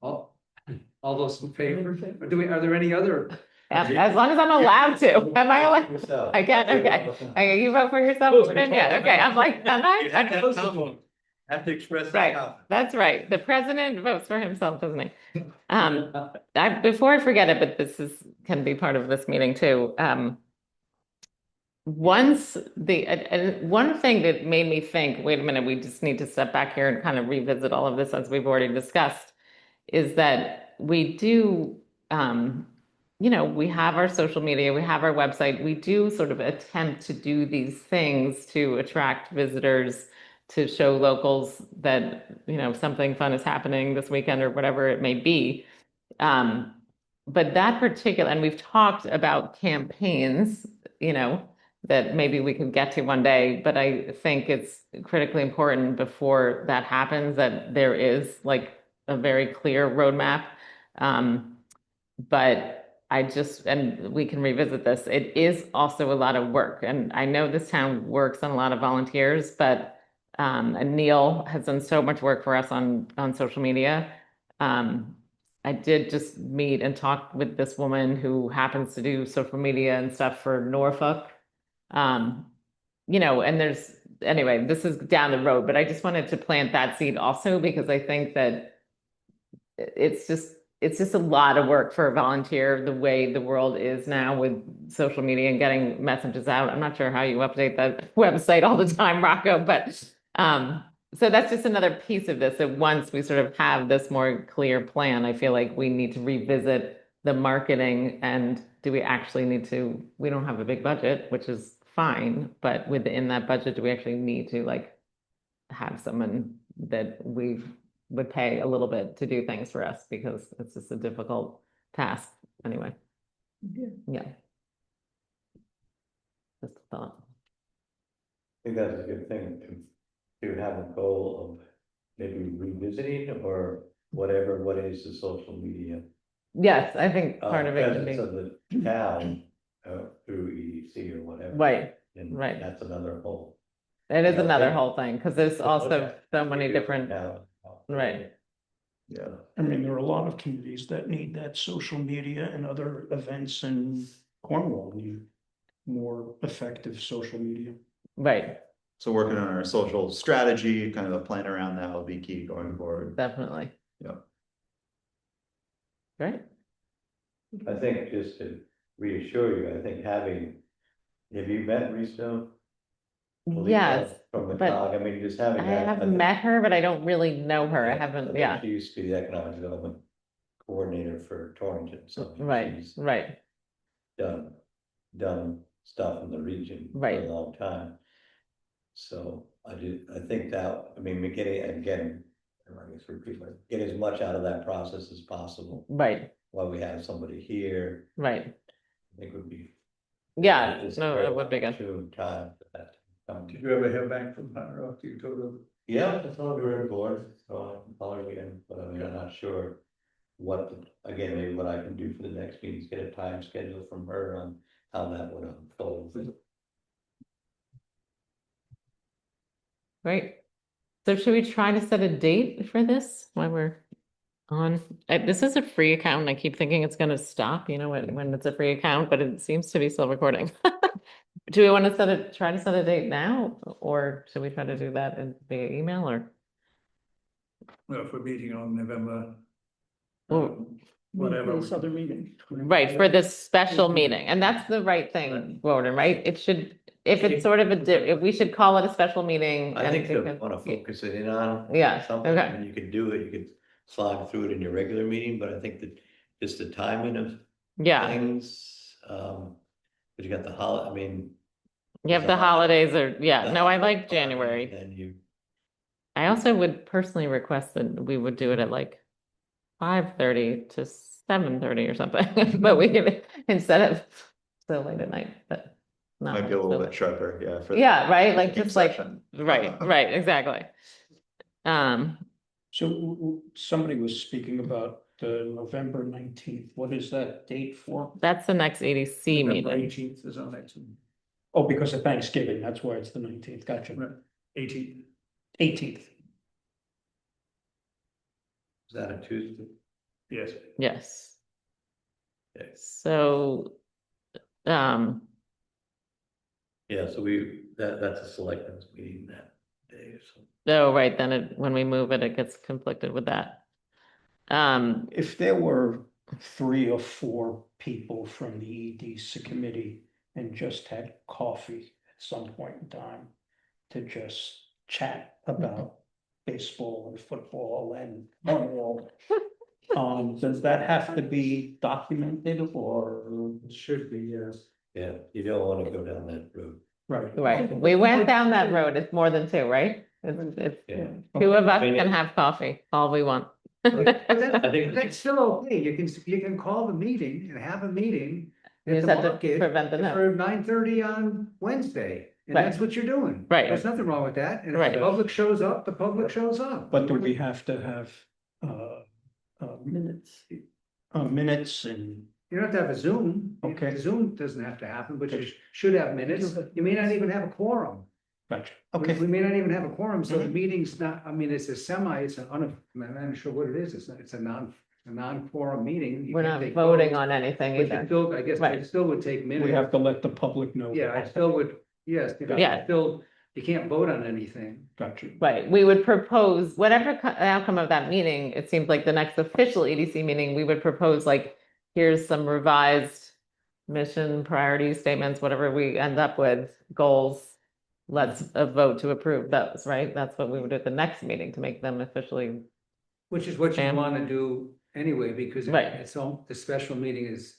All those in favor? Are there any other As long as I'm allowed to. Am I allowed? Yourself. I can, okay. Okay, you vote for yourself, Virginia. Okay, I'm like, am You I? have to express. Right, that's right. The president votes for himself, doesn't he? Before I forget it, but this can be part of this meeting too. Once one thing that made me think, wait a minute, we just need to step back here and kind of revisit all of this as we've already discussed, is that we do, we have our social media, we have our website, we do sort of attempt to do these things to attract visitors, to show locals that, something fun is happening this weekend or whatever it may be. But that particular, and we've talked about campaigns, that maybe we could get to one day, but I think it's critically important before that happens that there is like a very clear roadmap. But and we can revisit this, it is also a lot of work. And I know this town works on a lot of volunteers, but and Neil has done so much work for us on social media. I did just meet and talk with this woman who happens to do social media and stuff for Norfolk. And anyway, this is down the road, but I just wanted to plant that seed also because I think that it's just a lot of work for a volunteer the way the world is now with social media and getting messages out. I'm not sure how you update that website all the time, Rocco, but so that's just another piece of this, that once we sort of have this more clear plan, I feel like we need to revisit the marketing and do we actually need to, we don't have a big budget, which is fine, but within that budget, do we actually need to like have someone that we would pay a little bit to do things for us because it's just a difficult task anyway. Yeah. Just a thought. I think that's a good thing to have a goal of maybe revisiting or whatever, what is the social media. Yes, I think part of it can Presence be, of the town through EDC or whatever. right, And right. that's another whole. It is Yeah, another yeah. whole thing, because there's also so many different, right. Yeah. I mean, there are a lot of communities that need that social media and other events in Cornwall need more effective social media. Right, So working on our social strategy, kind of a plan around that will be key going forward. definitely. Yeah. Right. I think just to reassure you, I think have you met Risto? Yes, From the but COG, I mean, just having I that. have think- met her, but I don't really know her. I I haven't, think yeah. She used to be the economic development coordinator for Torrington, so. Right, she's right, done stuff in the region for Right. a long time. So I think that, I mean, we get it again, I guess repeat, but get as much out of that process as possible right, while we have somebody here, right. I think would be. Yeah, it's no, very it would be good. opportune time for that to come. Did you ever hear back from her after you told her? Yeah, that's all we're on board, so I can call her again, but I mean, I'm not sure again, maybe what I can do for the next meeting is get a time schedule from her on how that would unfold. Great. So should we try to set a date for this while we're on? This is a free account. And I keep thinking it's going to stop, when it's a free account, but it seems to be still recording. Do we want to try to set a date now, or should we try to do that via email or? Well, for meeting on November. Well, Whatever. This other meeting. Right, for this special meeting, and that's the right thing, Gordon, right? It should, if it's sort of if we should call it a special meeting. I think and you wanna focus it in on. Yeah, Something, okay. and you could do it, you could slog through it in your regular meeting, but I think that just the timing of Yeah, things, but you got I mean. you have there's the a lot- holidays no, I the like holiday, January. And you, I also would personally request that we would do it at like 5:30 to 7:30 or something, but we can, instead of so late at night, but. not Might be a little so bit late. sharper, yeah. for Yeah, right, like peak just like, session. right, exactly. So somebody was speaking about the November 19th. What is that date for? That's the next EDC November meeting. 18th is our next one. Oh, because of Thanksgiving, that's why it's the 19th. Gotcha. Right. 18th. 18th. is that a Tuesday? Yes. Yes. So, um, Yeah, so that's a selectmen's meeting that day, so. oh, right, then when we move it, it gets conflicted with that. If there were 3 or 4 people from the EDC committee and just had coffee at some point in time to just chat about baseball and football and Cornwall, does that have to be documented or? It should be, yes. Yeah, you don't wanna go down that road. Right. right, we went down that road, it's more than 2, right? It's Yeah. 2 of us I mean, can have coffee, all we want. I think- That's still okay, you can call the meeting and have a meeting You at just the have to market prevent the noise. for 9:30 on Wednesday, and Right. that's what you're doing. Right. There's nothing wrong with that, and if Right. the public shows up, the public shows up. But do we have to have, Minutes. minutes and, You don't have to have a Zoom. Okay. Zoom doesn't have to happen, but you should have minutes, you may not even have a quorum. gotcha, We okay, may not even have a quorum, so the Mhm. meeting's not, I mean, it's it's I'm not sure what it is, it's a non-quorum meeting. You We're can't not take voting votes, on anything but you either. still, I guess, Right. it still would take we minutes. have to let the public know. Yeah, I still would, yes, Yeah. still, you can't vote on anything. Gotcha. Right, we would propose, whatever outcome of that meeting, it seems like the next official EDC meeting, we would propose like, here's some revised mission priority statements, whatever we end up with, goals. Let's vote to approve those, right? That's what we would do at the next meeting to make them officially. Which is what you And- want to do anyway, because Right. it's all, the special meeting is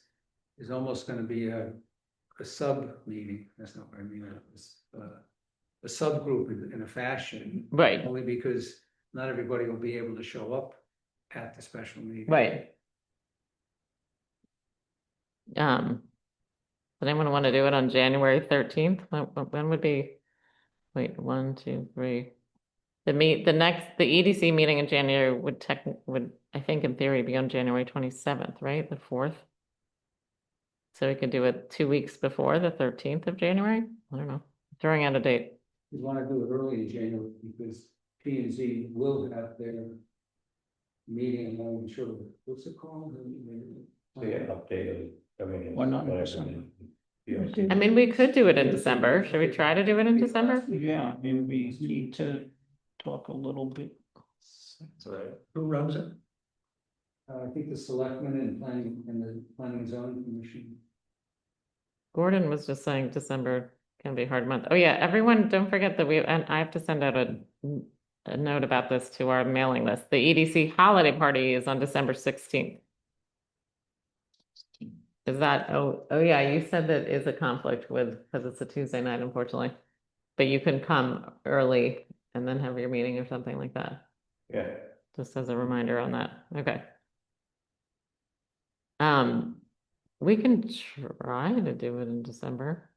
almost gonna be a sub meeting, that's not what I mean, it's a subgroup in a fashion. Right, Only because not everybody will be able to show up at the special meeting. right. Does anyone want to do it on January 13th? When would be, wait, 1, 2, 3. The EDC meeting in January would, I think in theory, be on January 27th, right? The 4th. So we could do it 2 weeks before the 13th of January? I don't know, throwing out a date. You wanna do it early in January, because P and Z will have their meeting, I'm not sure, what's it called? So yeah, updated, I mean. Why not in whatever December? the- I mean, we could do it in December. Should we try to do it in December? Yeah, I mean, we need to talk a little bit. Sorry. Who runs it? I think the selectmen and the planning and zoning commission. Gordon was just saying December can be a hard month. Oh yeah, everyone, don't forget that and I have to send out a note about this to our mailing list. The EDC holiday party is on December 16th. Is that, oh yeah, you said that is a conflict with, because it's a Tuesday night, unfortunately. But you can come early and then have your meeting or something like that, Yeah, just as a reminder on that. Okay. We can try to do it in December.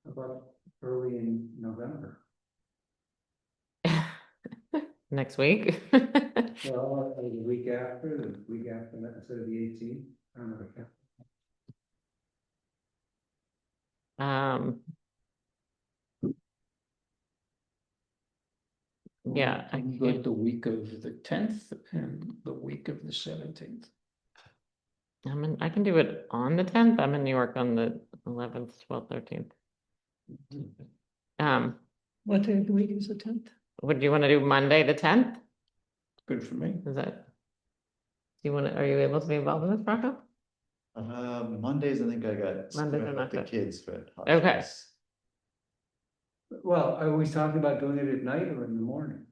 About early in November. Next week. Well, the week after that, instead of the 18th. I don't know. Yeah, I I'm could- good the week of the 10th and the week of the 17th. I can do it on the 10th. I'm in New York on the 11th, 12th, 13th. What day of the week is the 10th? Would you want to do Monday, the 10th? Good for me. Is that? Are you able to be involved in this, Rocco? Mondays, I think I got. Mondays are with not the good. kids, but. Okay. Well, are we talking about doing it at night or in the morning?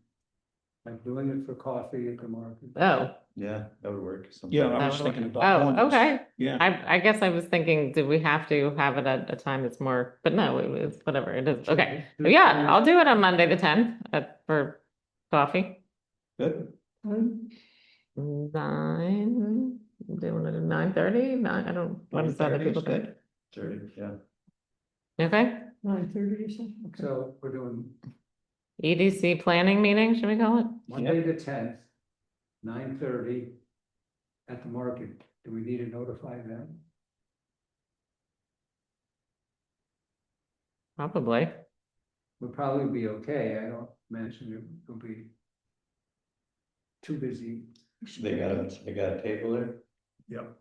Like doing it for coffee at the market? Oh, Yeah, that would work. Yeah, I That was would thinking work. about. oh, Mondays. okay. Yeah, I guess I was thinking, do we have to have it at a time that's more, but no, it's whatever it is. Okay. Yeah, I'll do it on Monday, the 10th for coffee. good. 9, do you want to do 9:30? I don't, what is that? 9:30 is People think? good. 30, yeah. Okay, 9:30 or something? Okay. So we're doing EDC planning meeting, should we call it? Monday the 10th, 9:30 at the market. Do we need to notify them? Probably. Would probably be okay. I don't mention it will be. too busy. They got a table there?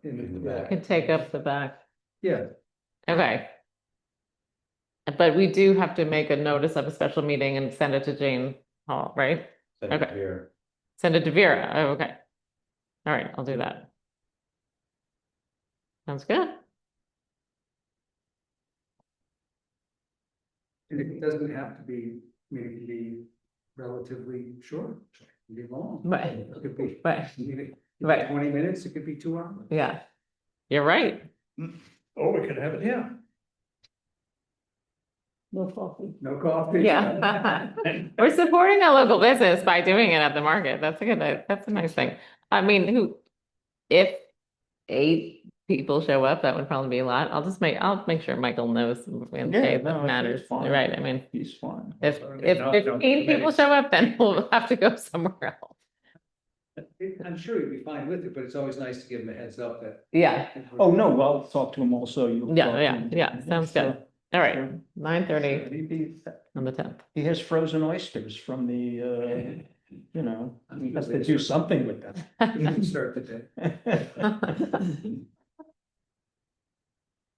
In the back. Could take up the back. Yeah, Okay. But we do have to make a notice of a special meeting and send it to Jane Hall, right? Send it Okay. here. Send it to Vera. Oh, okay. All right, I'll do that. Sounds good. and it doesn't have to be, I mean, it can be relatively short, it can be long. Right. It could be, Right. I mean, it could be Right. 20 minutes, it could be 2 hours. Yeah. You're right. Or we could have it here. No coffee. No coffee. Yeah. We're supporting a local business by doing it at the market. That's a nice thing. I mean, if 8 people show up, that would probably be a lot. I'll make sure Michael knows in Yeah, case no, I it think matters. it's fine. Right, I mean, He's fine. if Well, if no, 15 people minutes. show up, then we'll have to go somewhere else. I'm sure you'd be fine with it, but it's always nice to give them a heads up that. Yeah, Oh, no, well, I'll talk to him also. You talk to him. sounds Sure, good. All right, sure. 9:30 on the 10th. He has frozen oysters from the, you know, he has to do something with You can start the day. them.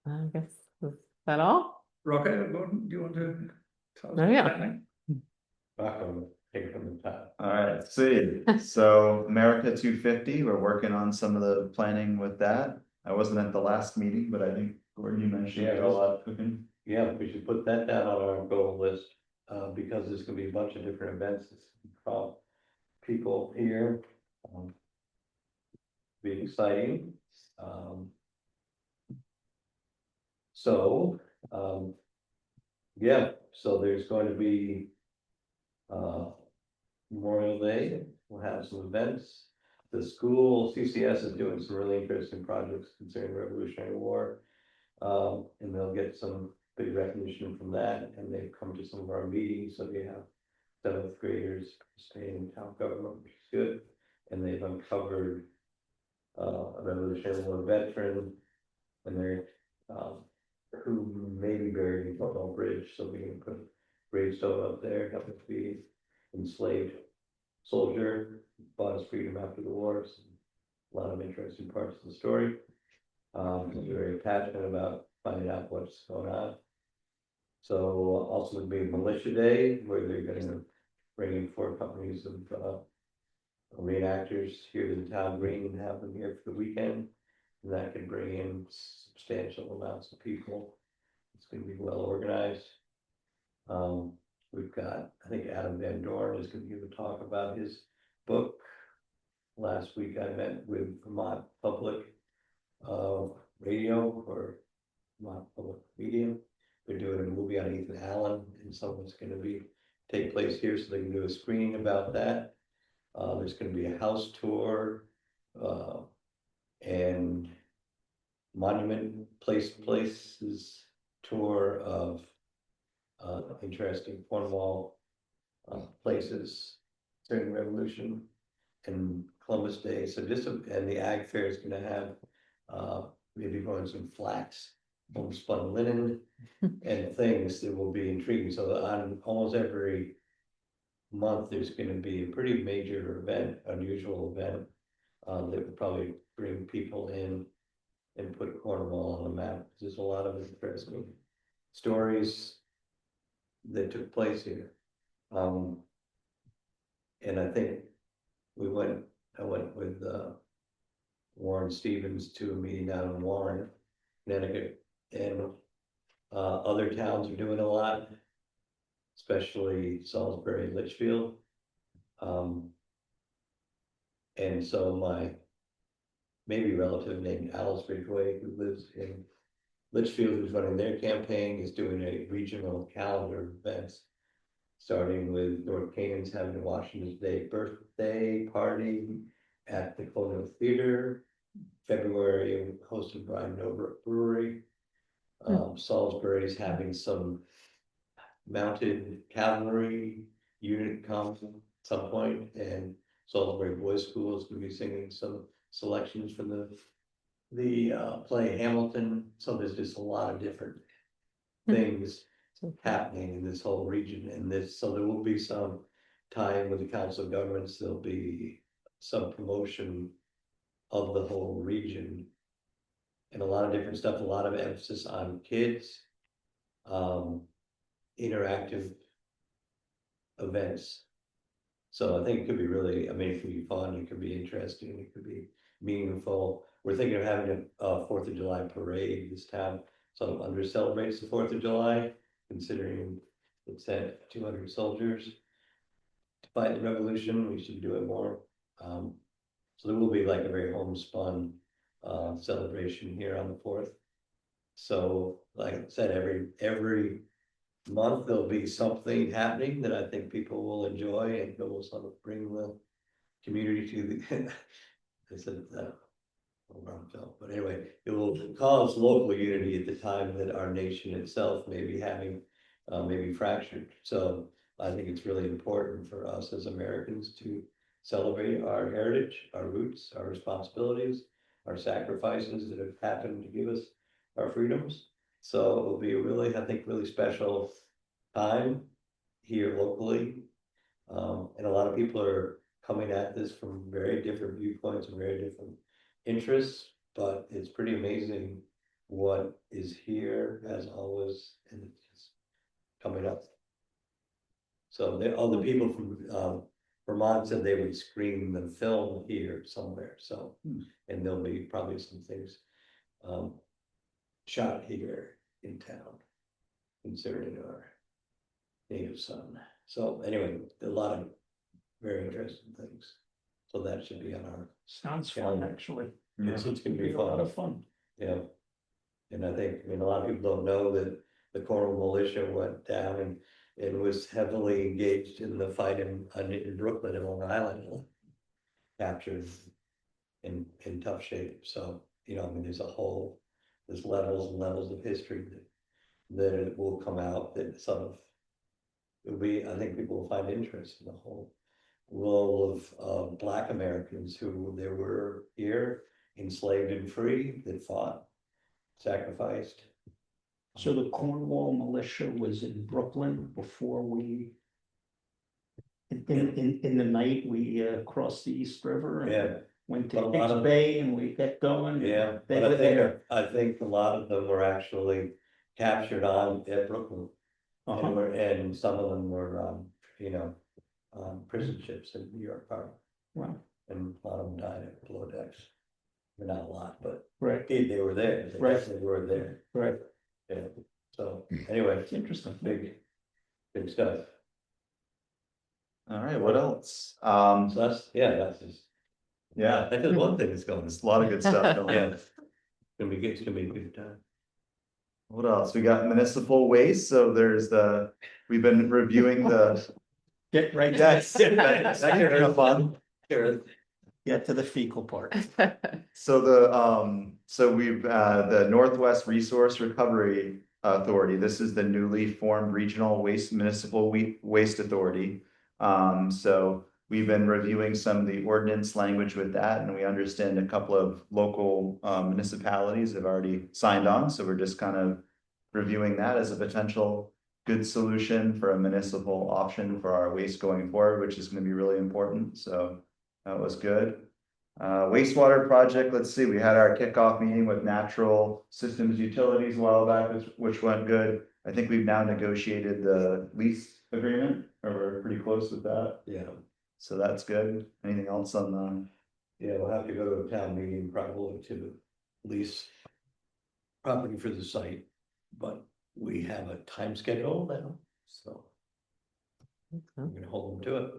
I guess, is that all? Rocco, Gordon, do you want to tell us? Oh, yeah. about that? Back on, take it from the top. All right, see, so America 250, we're working on some of the planning with that. I wasn't at the last meeting, but I think Gordon, you mentioned you got a lot cooking. Yeah, we should put that down on our goal list, because there's gonna be a bunch of different events, from people here. Be exciting, so, yeah, so there's going to be, Memorial Day, we'll have some events. The school, CCS is doing some really interesting projects concerning Revolutionary War. And they'll get some big recognition from that, and they've come to some of our meetings, so we have 7th graders staying in town government, which is good. And they've uncovered a Revolutionary War veteran, and they're, who may be buried in Cornwall Bridge, so we can put a gravestone up there, happen to be enslaved soldier, bought his freedom after the war, so a lot of interesting parts of the story. He's very passionate about finding out what's going on. So also would be Militia Day, where they're gonna bring in 4 companies of reenactors here to the town green and have them here for the weekend. And that can bring in substantial amounts of people. It's gonna be well organized. We've got, I think Adam Van Dorn is gonna give a talk about his book. Last week I met with Vermont Public Radio or Vermont Public Media. They're doing a movie on Ethan Allen, and some of it's gonna take place here, so they can do a screening about that. There's gonna be a house tour, and monument places tour of interesting Cornwall places during the Revolution and Columbus Day. So and the Ag Fair is gonna have maybe going some flax, homespun linen and things that will be intriguing. So on almost every month, there's gonna be a pretty major event, unusual event, that will probably bring people in and put Cornwall on the map. There's a lot of interesting stories that took place here. And I think I went with Warren Stevens to a meeting out in Warren, Connecticut, and other towns are doing a lot, especially Salisbury and Litchfield. And so my maybe relative named Alice Ridgway, who lives in Litchfield, who's running their campaign, is doing a regional calendar of events, starting with North Canaan's having a Washington's Day birthday party at the Colonial Theater. February, hosted by Norbert Brewery. Salisbury's having some mounted cavalry unit come at some point, and Salisbury Boys School is going to be singing some selections from the play Hamilton. So there's just a lot of different things happening in this whole region, and so there will be some time with the Council of Governments. There'll be some promotion of the whole region. And a lot of different stuff, a lot of emphasis on kids. Interactive events. So I think it could be really, I mean, it could be fun, it could be interesting, it could be meaningful. We're thinking of having a 4th of July parade. This town sort of under celebrates the 4th of July, considering it's had 200 soldiers to fight the revolution. We should do it more. So there will be like a very homespun celebration here on the 4th. So like I said, every month there'll be something happening that I think people will enjoy, and it will sort of bring the community to the I said that but anyway, it will cause local unity at the time that our nation itself may be having maybe fractured. So I think it's really important for us as Americans to celebrate our heritage, our roots, our responsibilities, our sacrifices that have happened to give us our freedoms. So it'll be a really, I think, really special time here locally. And a lot of people are coming at this from very different viewpoints and very different interests, but it's pretty amazing what is here as always, and it's just coming up. So all the people from Vermont said they would screen the film here somewhere. So, and there'll be probably some things shot here in town, considering our native son. So anyway, a lot of very interesting things. So that should be on our. Sounds fun, actually. It's gonna be A lot fun. of fun. Yeah. And I think, I mean, a lot of people don't know that the Cornwall militia went down and was heavily engaged in the fight in Brooklyn and Long Island. Captured in tough shape. So, you know, I mean, there's levels and levels of history that it will come out that sort of, it'll be, I think people will find interest in the whole role of Black Americans who they were here, enslaved and free, that fought, sacrificed. So the Cornwall militia was in Brooklyn before we. In the night, we crossed the East River. And Yeah. went But a to lot Hicks of- Bay and we kept going. Yeah, They but were there. I think a lot of them were actually captured at Brooklyn. Uh-huh. And some of them were, prison ships in New York Harbor, Wow, and a lot of them died at below decks. Not a lot, but right, they were there, they Right. definitely were there, right. yeah, so, anyway, It's interesting. big stuff. All right, what else? So that's just. Yeah, That's just one thing that's going, there's a lot of good stuff going yeah. on. It's gonna be a good time. What else? We got municipal waste, so we've been reviewing the. Get right. to Yes, the- that can be fun. Get to the fecal part. So we've, the Northwest Resource Recovery Authority, this is the newly formed Regional Municipal Waste Authority. So we've been reviewing some of the ordinance language with that, and we understand a couple of local municipalities have already signed on, so we're just kind of reviewing that as a potential good solution for a municipal option for our waste going forward, which is going to be really important. So that was good. Wastewater project, let's see, we had our kickoff meeting with Natural Systems Utilities a while back, which went good. I think we've now negotiated the lease agreement, or we're pretty close with that. Yeah, So that's good. Anything else on yeah, we'll have to go to a town meeting probably to lease property for the site, but we have a time schedule now, so we're gonna hold them to it.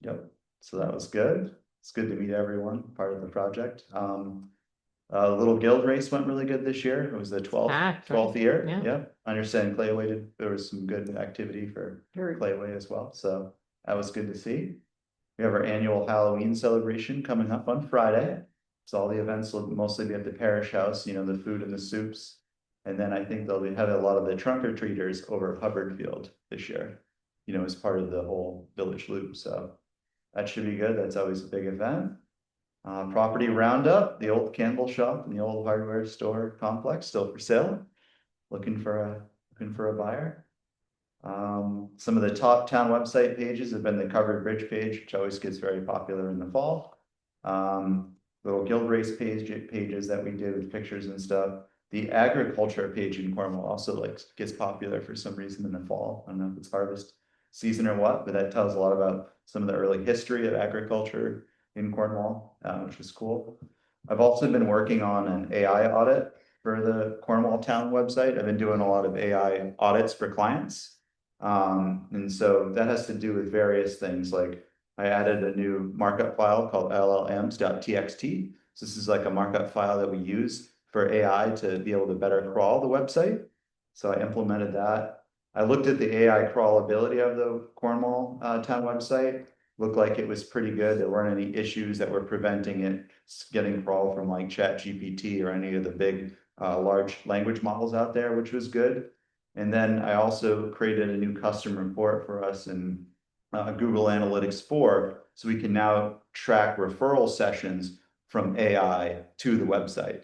Yep, so that was good. It's good to meet everyone, part of the project. Little guild race went really good this year. It was the 12th year. Yeah. Yep. I understand Clayway there was some good activity for Very Clayway as well, so that was good to see. We have our annual Halloween celebration coming up on Friday. So all the events will mostly be at the parish house, you know, the food and the soups. And then I think they'll be having a lot of the trunk or treaters over at Hubbard Field this year, you know, as part of the whole village loop, so that should be good. That's always a big event. Property roundup, the old Campbell shop and the old hardware store complex still for sale. Looking for a buyer. Some of the top town website pages have been the covered bridge page, which always gets very popular in the fall. Little guild race pages that we did with pictures and stuff. The agriculture page in Cornwall also gets popular for some reason in the fall. I don't know if it's harvest season or what, but that tells a lot about some of the early history of agriculture in Cornwall, which is cool. I've also been working on an AI audit for the Cornwall town website. I've been doing a lot of AI audits for clients. And so that has to do with various things, like I added a new markup file called llms.txt. So this is like a markup file that we use for AI to be able to better crawl the website. So I implemented that. I looked at the AI crawlability of the Cornwall town website. Looked like it was pretty good. There weren't any issues that were preventing it getting crawled from like ChatGPT or any of the big large language models out there, which was good. And then I also created a new custom report for us in Google Analytics 4, so we can now track referral sessions from AI to the website.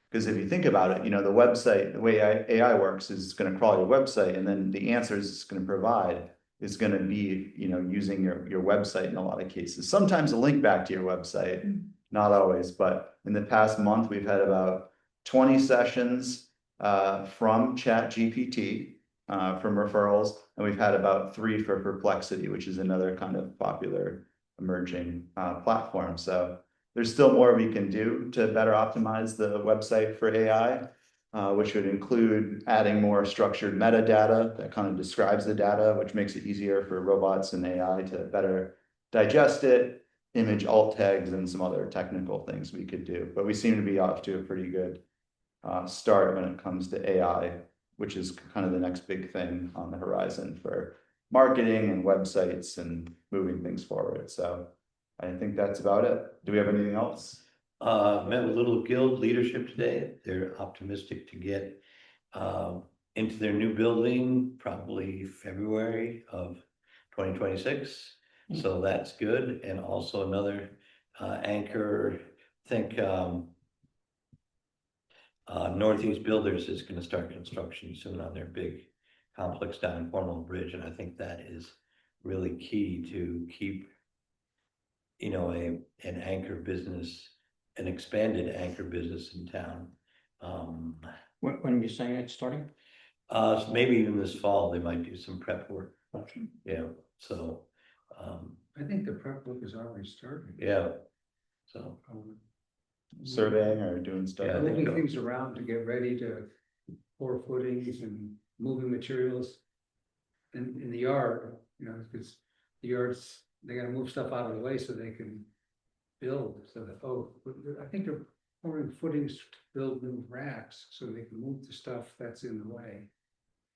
Because if you think about it, the website, the way AI works is it's going to crawl your website, and then the answers it's going to provide is going to be, using your website in a lot of cases. Sometimes a link back to your website, not always, but in the past month, we've had about 20 sessions from ChatGPT from referrals, and we've had about 3 for Perplexity, which is another kind of popular emerging platform. So there's still more we can do to better optimize the website for AI, which would include adding more structured metadata that kind of describes the data, which makes it easier for robots and AI to better digest it, image alt tags, and some other technical things we could do. But we seem to be off to a pretty good start when it comes to AI, which is kind of the next big thing on the horizon for marketing and websites and moving things forward. So I think that's about it. Do we have anything else? Met with Little Guild leadership today. They're optimistic to get into their new building probably February of 2026. So that's good. And also another anchor, I think Northeast Builders is going to start construction soon on their big complex down in Cornwall Bridge. And I think that is really key to keep, an anchor business, an expanded anchor business in town. When are you saying it's starting? So maybe even this fall, they might do some prep work. Yeah, so. I think the prep work is already started. Yeah, so. Surveying or doing stuff? Yeah, Moving things around to get ready to pour footings and moving materials in the yard, because the yards, they gotta move stuff out of the way so they can build. So I think they're pouring footings to build new racks so they can move the stuff that's in the way.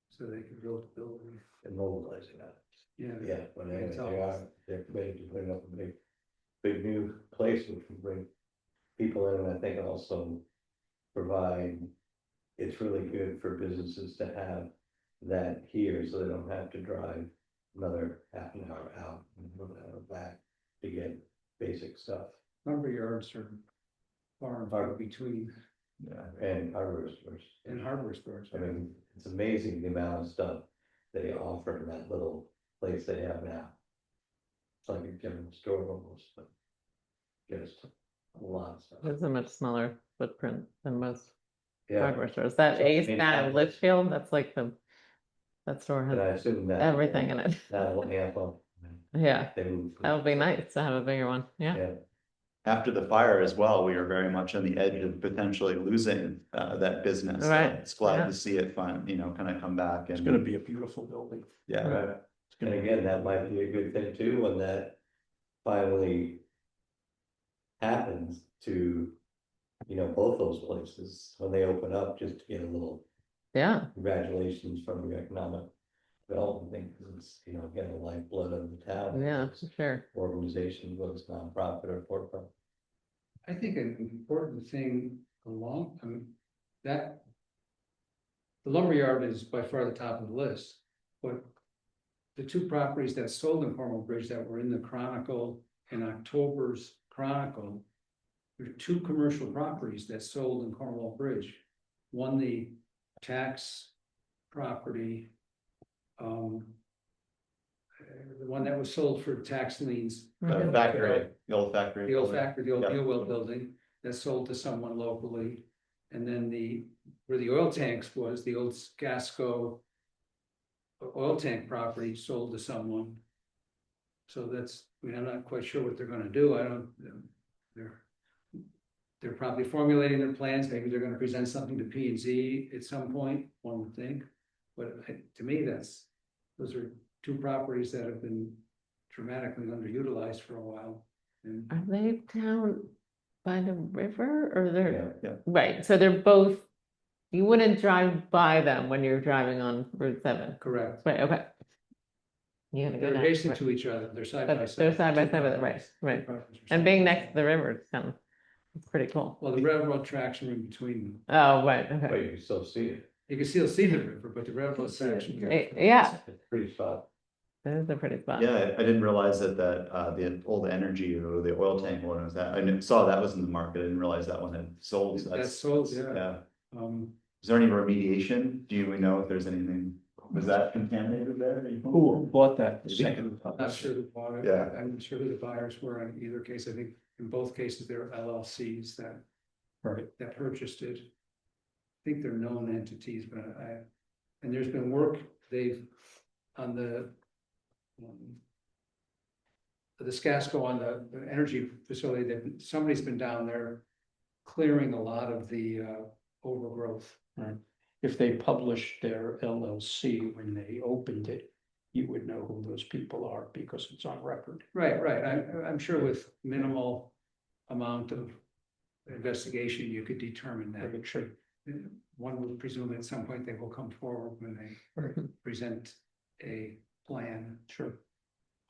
So they can build the building. And mobilizing that. Yeah. But anyway, they're committed to putting up a big new place, which will bring people in, and I think also provide, it's really good for businesses to have that here, so they don't have to drive another half an hour out and back to get basic stuff. Lumber yards are far and far between. Yeah, and hardware stores. And hardware stores. I mean, it's amazing the amount of stuff they offer in that little place they have now. It's like a general store almost, but just a lot of stuff. It's a much smaller footprint than most Yeah, hardware stores. That So, Ace I mean, down in Litchfield, that's like that store and I has assume that. everything in it. That'll amp Yeah, they move. that would be nice to have a bigger one. Yeah. Yeah, After the fire as well, we were very much on the edge of potentially losing that business. Right, It's glad yeah. to see it kind of come back. And It's gonna be a beautiful building. yeah, right. It's And gonna again, that might be a good thing too, when that finally happens to, both those places, when they open up, just to get a little Yeah, congratulations from your economic development thing, because it's, again, the lifeblood of the town. yeah, It's for sure. organization, whether it's nonprofit or for profit. I think an important thing that the lumberyard is by far the top of the list, but the 2 properties that sold in Cornwall Bridge that were in the Chronicle, in October's Chronicle, there are 2 commercial properties that sold in Cornwall Bridge. One, the tax property, the one that was sold for tax liens. Mhm. Factory, the old factory. The old building. factory, the old Yep. Deal Well building, that's sold to someone locally. And then where the oil tanks was, the old Gasco oil tank property sold to someone. So that's, I mean, I'm not quite sure what they're gonna do, I don't, they're probably formulating their plans, maybe they're gonna present something to P and Z at some point, one would think. But to me, those are two properties that have been dramatically underutilized for a while. And Are they down by the river or they're, Yeah. Yeah. right, so they're both, you wouldn't drive by them when you're driving on Route 7. correct, Right, okay. You gotta go they're down. adjacent right. to each other, they're side But by side. they're side by Two side, right, properties. right. Two properties are And side being by next side. to the river, it's pretty cool. Well, the railroad tracks are in between them. Oh, right, But okay. you can still see it. You can still see the river, but the railroad tracks. are- Yeah, It's a pretty spot. that is a pretty spot. Yeah, I didn't realize that the old energy or the oil tank one was that, saw that was in the market, I didn't realize that one had sold, so That's that's. sold, yeah. Yeah, Um, is there any remediation? Do we know if there's anything, was that contaminated there? Who bought that? Maybe. Second. I'm not sure who bought it. Yeah. I'm not sure who the buyers were in either case. I think in both cases, they're LLCs Right. that purchased it. I think they're known entities, but and there's been work on the Scasco on the energy facility, that somebody's been down there clearing a lot of the overgrowth. Right. If they published their LLC when they opened it, you would know who those people are because it's on record. Right, right. I'm sure with minimal amount of investigation, you could determine that. Very true. One would presume at some point they will come forward when they present a plan. Sure.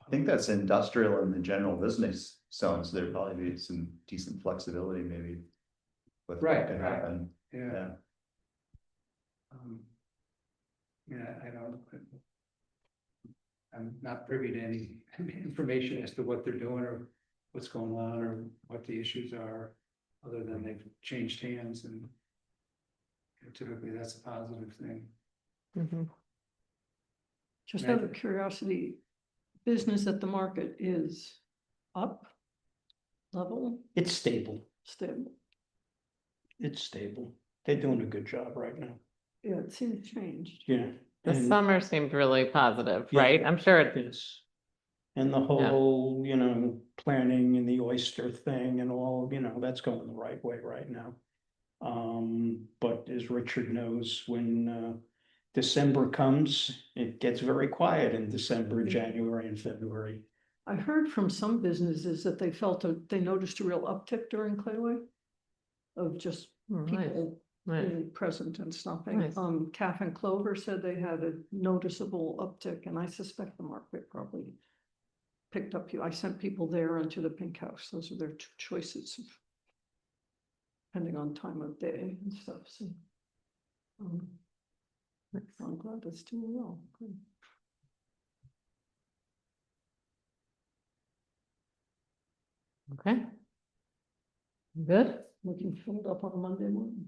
I think that's industrial in the general business zone, so there'd probably be some decent flexibility maybe. With Right, what can right. happen, Yeah. yeah. Yeah, I don't. I'm not privy to any information as to what they're doing or what's going on or what the issues are, other than they've changed hands and typically that's a positive thing. Mhm. Just Right. out of curiosity, business at the market is up, level, It's stable. stable. It's stable. They're doing a good job right now. Yeah, it seems changed. Yeah. The And summer seemed really positive, Yeah. right? I'm sure it, Yes. And the whole, planning and the oyster thing and all, that's going the right way right now. But as Richard knows, when December comes, it gets very quiet in December, January and February. I heard from some businesses that they noticed a real uptick during Clayway of just Nice. people right. really present and stopping. Nice. Calf and Clover said they had a noticeable uptick, and I suspect the market probably picked up. I sent people there and to the Pink House. Those are their two choices, depending on time of day and stuff. So I'm glad it's doing well. Good. Okay. Good. Looking filled up on Monday morning.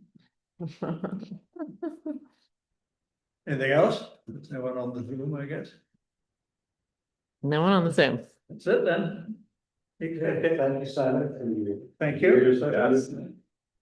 Anything else? There's no one on the Zoom, I guess. No one on the Zoom. That's it then. Thank you, Simon. Thank you.